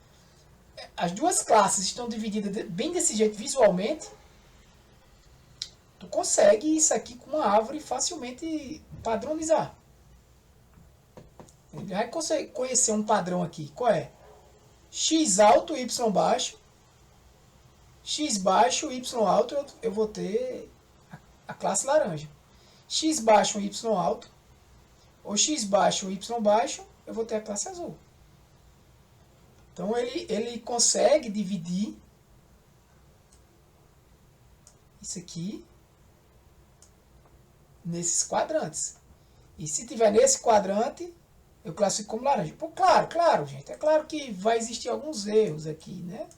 Speaker 1: as duas classes estão divididas bem desse jeito visualmente, tu consegue isso aqui com uma árvore facilmente padronizar. Ele vai conseguir conhecer um padrão aqui. Qual é? X alto, Y baixo, X baixo, Y alto, eu vou ter a classe laranja. X baixo, Y alto, ou X baixo, Y baixo, eu vou ter a classe azul. Então ele consegue dividir isso aqui nesses quadrantes. E se tiver nesse quadrante, eu classifico como laranja. Pô, claro, gente. É claro que vai existir alguns erros aqui, né?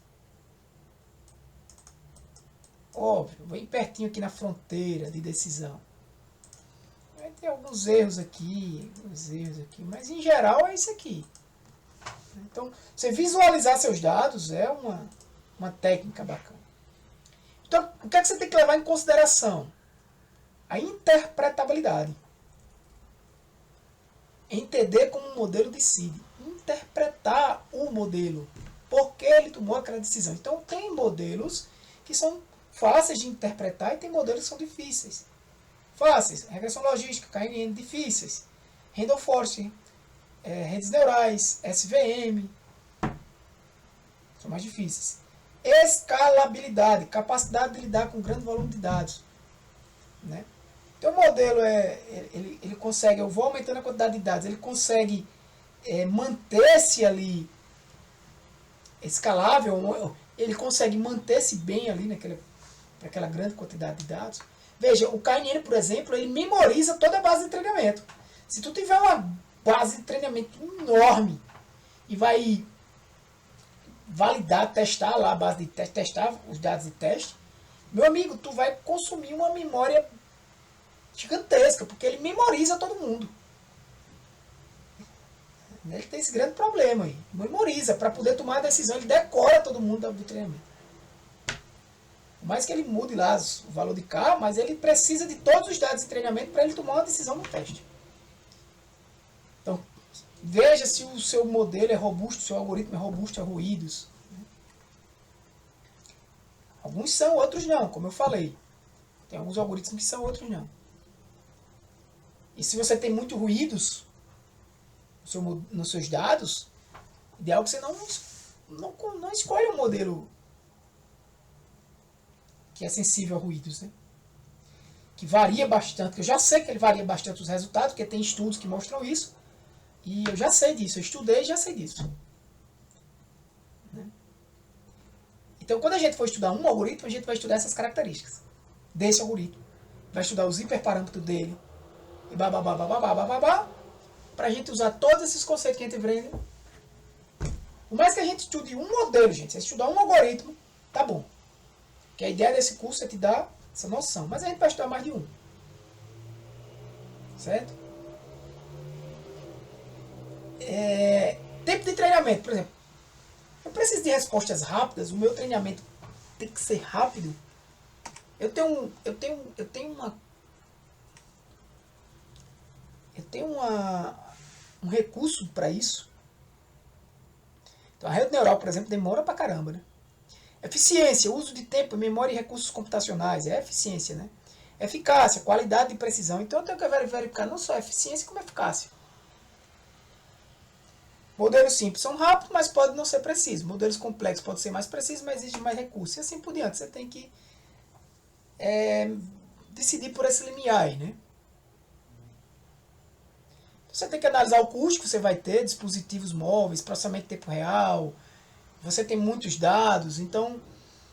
Speaker 1: Óbvio, bem pertinho aqui na fronteira de decisão. Vai ter alguns erros aqui, mas em geral é isso aqui. Então, você visualizar seus dados é uma técnica bacana. Então, o que é que você tem que levar em consideração? A interpretabilidade. Entender como o modelo decide. Interpretar o modelo. Por que ele tomou aquela decisão. Então, tem modelos que são fáceis de interpretar e tem modelos que são difíceis. Fáceis, regressão logística, KNN, difíceis. Random Forest, redes neurais, SVM, são mais difíceis. Escalabilidade, capacidade de lidar com grande volume de dados. Né? Então o modelo ele consegue, eu vou aumentando a quantidade de dados, ele consegue manter-se ali escalável, ele consegue manter-se bem ali naquela grande quantidade de dados. Veja, o KNN, por exemplo, ele memoriza toda a base de treinamento. Se tu tiver uma base de treinamento enorme e vai validar, testar lá a base de teste, testar os dados de teste, meu amigo, tu vai consumir uma memória gigantesca, porque ele memoriza todo mundo. Ele tem esse grande problema aí. Memoriza, para poder tomar a decisão, ele decora todo mundo do treinamento. Por mais que ele mude lá o valor de K, mas ele precisa de todos os dados de treinamento para ele tomar uma decisão no teste. Então, veja se o seu modelo é robusto, o seu algoritmo é robusto a ruídos. Alguns são, outros não, como eu falei. Tem alguns algoritmos que são, outros não. E se você tem muito ruídos nos seus dados, ideal que você não escolha um modelo que é sensível a ruídos, né? Que varia bastante. Eu já sei que ele varia bastante os resultados, porque tem estudos que mostram isso. E eu já sei disso, eu estudei e já sei disso. Né? Então, quando a gente for estudar um algoritmo, a gente vai estudar essas características desse algoritmo. Vai estudar os hiperparâmetros dele. E para a gente usar todos esses conceitos que a gente aprende. Por mais que a gente estude um modelo, gente, se estudar um algoritmo, tá bom. Que a ideia desse curso é te dar essa noção. Mas a gente vai estudar mais de um. Certo? Tempo de treinamento, por exemplo. Eu preciso de respostas rápidas. O meu treinamento tem que ser rápido. Eu tenho um recurso para isso. Então a rede neural, por exemplo, demora pra caramba, né? Eficiência, uso de tempo, memória e recursos computacionais. É eficiência, né? Eficácia, qualidade e precisão. Então eu tenho que verificar não só eficiência, como eficácia. Modelos simples são rápidos, mas podem não ser precisos. Modelos complexos podem ser mais precisos, mas exigem mais recursos. E assim por diante. Você tem que decidir por esse limiar aí, né? Você tem que analisar o custo que você vai ter, dispositivos móveis, processamento em tempo real. Você tem muitos dados, então,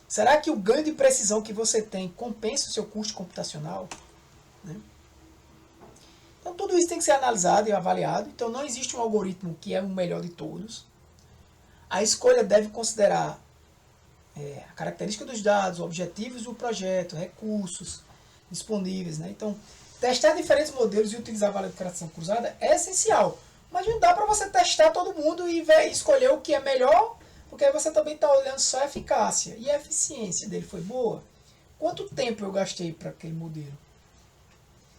Speaker 1: será que o ganho de precisão que você tem compensa o seu custo computacional? Né? Então, tudo isso tem que ser analisado e avaliado. Então, não existe um algoritmo que é o melhor de todos. A escolha deve considerar a característica dos dados, objetivos do projeto, recursos disponíveis. Né? Então, testar diferentes modelos e utilizar a validação cruzada é essencial. Mas não dá para você testar todo mundo e escolher o que é melhor, porque aí você também está olhando só a eficácia. E a eficiência dele foi boa? Quanto tempo eu gastei para aquele modelo?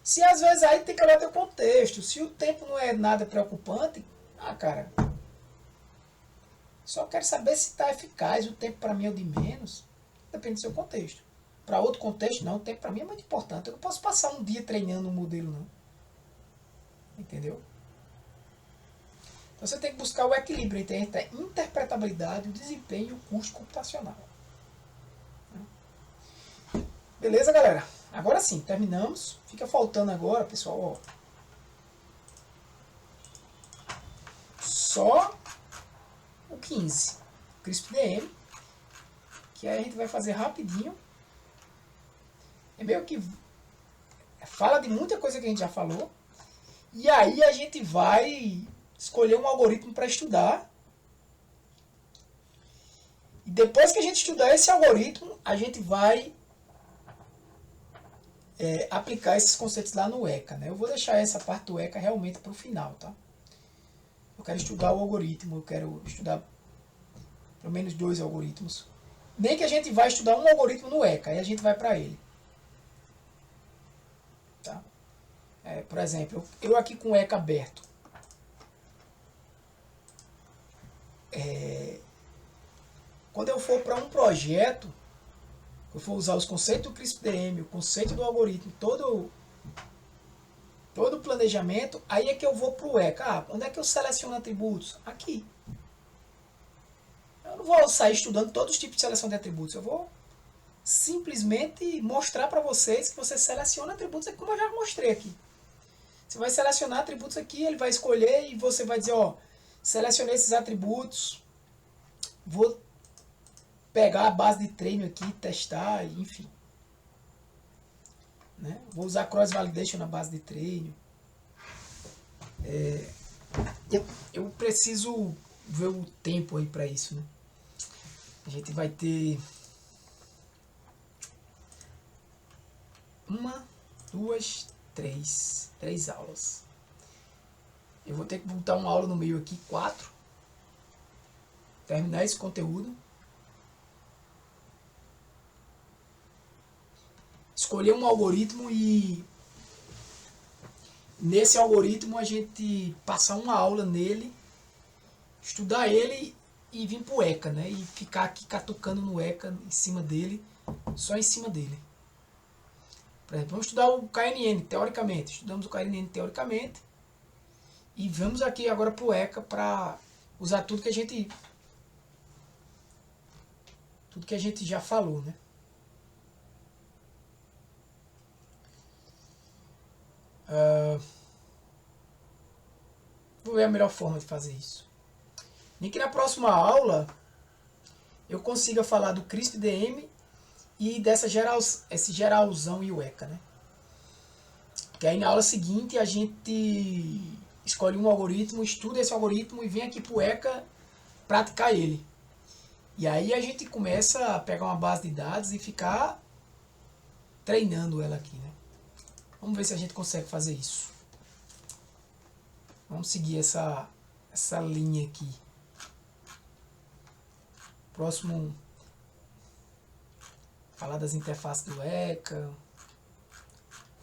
Speaker 1: Se às vezes aí tem que olhar teu contexto. Se o tempo não é nada preocupante, cara, só quero saber se está eficaz. O tempo para mim é o de menos. Depende do seu contexto. Para outro contexto, não. O tempo para mim é muito importante. Eu não posso passar um dia treinando um modelo, não. Entendeu? Então você tem que buscar o equilíbrio entre a interpretabilidade, o desempenho e o custo computacional. Beleza, galera? Agora sim, terminamos. Fica faltando agora, pessoal, ó, só o 15, o CRISP-DM, que aí a gente vai fazer rapidinho. É meio que fala de muita coisa que a gente já falou. E aí a gente vai escolher um algoritmo para estudar. E depois que a gente estudar esse algoritmo, a gente vai aplicar esses conceitos lá no ECA, né? Eu vou deixar essa parte do ECA realmente para o final, tá? Eu quero estudar o algoritmo, eu quero estudar pelo menos 2 algoritmos. Nem que a gente vai estudar um algoritmo no ECA, aí a gente vai para ele. Tá? Por exemplo, eu aqui com o ECA aberto. Quando eu for para um projeto, eu for usar os conceitos do CRISP-DM, o conceito do algoritmo, todo o planejamento, aí é que eu vou para o ECA. Onde é que eu seleciono atributos? Aqui. Eu não vou sair estudando todos os tipos de seleção de atributos. Eu vou simplesmente mostrar para vocês que você seleciona atributos, como eu já mostrei aqui. Você vai selecionar atributos aqui, ele vai escolher e você vai dizer, ó, selecionei esses atributos, vou pegar a base de treino aqui, testar, enfim. Né? Vou usar cross validation na base de treino. Eu preciso ver o tempo aí para isso, né? A gente vai ter 1, 2, 3 aulas. Eu vou ter que botar uma aula no meio aqui, 4. Terminar esse conteúdo. Escolher um algoritmo e nesse algoritmo a gente passar uma aula nele, estudar ele e vir pro ECA, né? E ficar aqui catucando no ECA em cima dele, só em cima dele. Por exemplo, vamos estudar o KNN teoricamente. Estudamos o KNN teoricamente e vamos aqui agora pro ECA para usar tudo que a gente já falou, né? Vou ver a melhor forma de fazer isso. Nem que na próxima aula eu consiga falar do CRISP-DM e esse geralzão e o ECA, né? Porque aí na aula seguinte a gente escolhe um algoritmo, estuda esse algoritmo e vem aqui pro ECA praticar ele. E aí a gente começa a pegar uma base de dados e ficar treinando ela aqui, né? Vamos ver se a gente consegue fazer isso. Vamos seguir essa linha aqui. Próximo, falar das interfaces do ECA,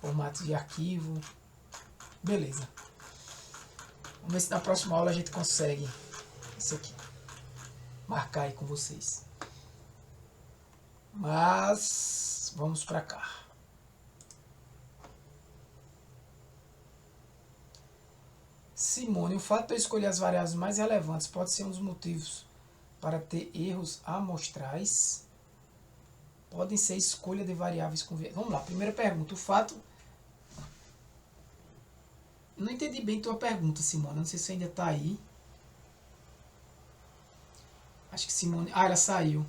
Speaker 1: formatos de arquivo. Beleza. Vamos ver se na próxima aula a gente consegue isso aqui. Marcar aí com vocês. Mas vamos para cá. Simone, o fato de eu escolher as variáveis mais relevantes pode ser um dos motivos para ter erros amostrais. Podem ser escolha de variáveis com viés. Vamos lá, primeira pergunta. O fato... Não entendi bem tua pergunta, Simone. Não sei se ainda está aí. Acho que Simone... Ah, ela saiu.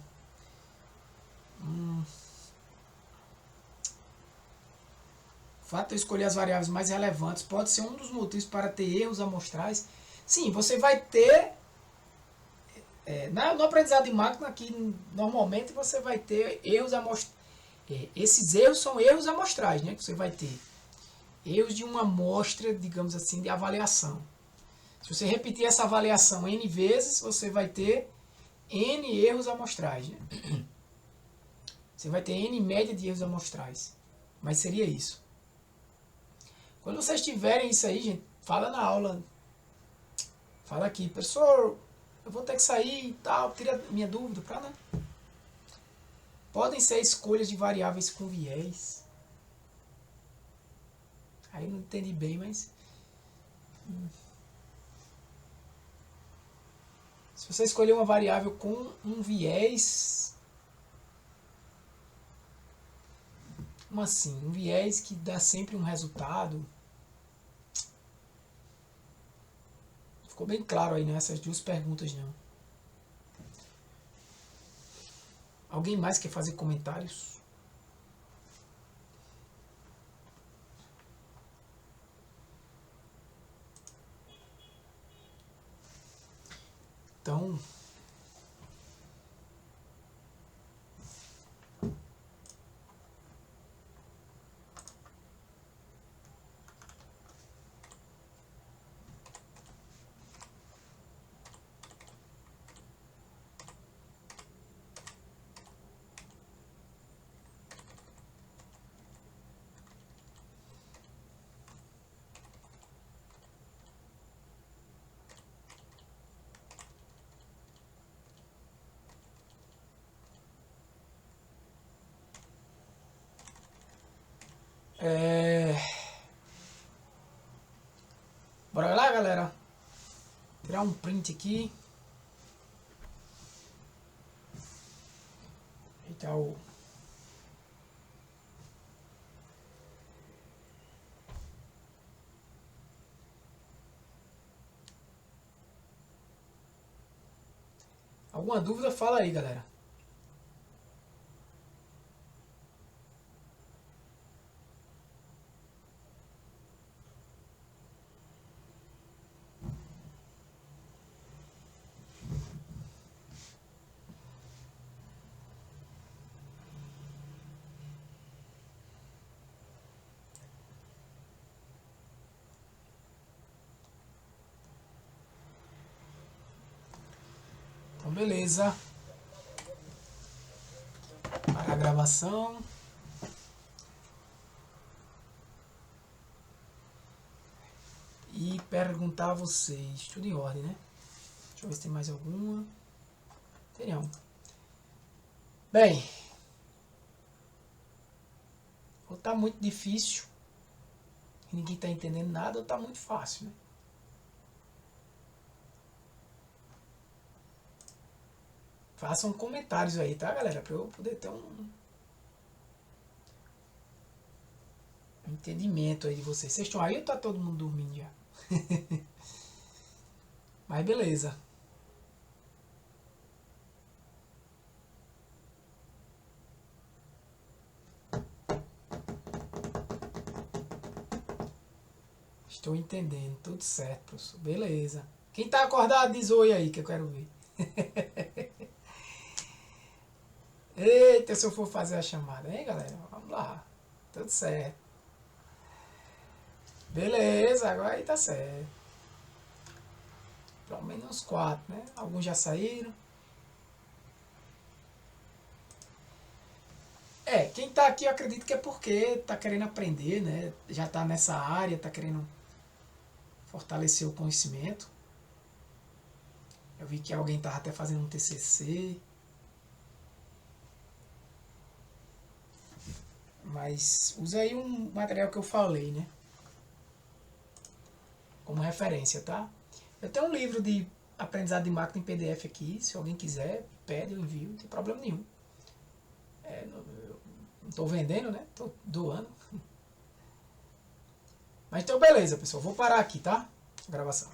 Speaker 1: O fato de eu escolher as variáveis mais relevantes pode ser um dos motivos para ter erros amostrais. Sim, você vai ter... no aprendizado de máquina aqui, normalmente você vai ter erros amostrais. Esses erros são erros amostrais, né? Que você vai ter. Erros de uma amostra, digamos assim, de avaliação. Se você repetir essa avaliação N vezes, você vai ter N erros amostrais, né? Você vai ter N média de erros amostrais. Mas seria isso. Quando vocês tiverem isso aí, gente, fala na aula. Fala aqui, professor, eu vou ter que sair e tal, tira minha dúvida, pra, né? Podem ser escolhas de variáveis com viés. Aí não entendi bem, mas... Se você escolher uma variável com um viés... Como assim? Um viés que dá sempre um resultado. Ficou bem claro aí nessas duas perguntas, não. Alguém mais quer fazer comentários? Então, bora lá, galera. Tirar um print aqui. Eita, o... Alguma dúvida, fala aí, galera. Então, beleza. Para a gravação. E perguntar a vocês. Tudo em ordem, né? Deixa eu ver se tem mais alguma. Tem não. Bem. Ou tá muito difícil. E ninguém tá entendendo nada, ou tá muito fácil, né? Façam comentários aí, tá, galera? Pra eu poder ter um entendimento aí de vocês. Vocês estão aí ou tá todo mundo dormindo já? Mas beleza. Estou entendendo, tudo certo, professor. Beleza. Quem tá acordado diz oi aí que eu quero ver. Eita, se eu for fazer a chamada, hein, galera? Vamos lá. Tudo certo. Beleza, agora aí tá certo. Pelo menos uns 4, né? Alguns já saíram. Quem tá aqui eu acredito que é porque tá querendo aprender, né? Já tá nessa área, tá querendo fortalecer o conhecimento. Eu vi que alguém tava até fazendo um TCC. Mas usa aí um material que eu falei, né? Como referência, tá? Eu tenho um livro de aprendizado de marketing em PDF aqui. Se alguém quiser, pede, eu envio, não tem problema nenhum. Não tô vendendo, né? Tô doando. Mas então beleza, pessoal. Vou parar aqui, tá? A gravação.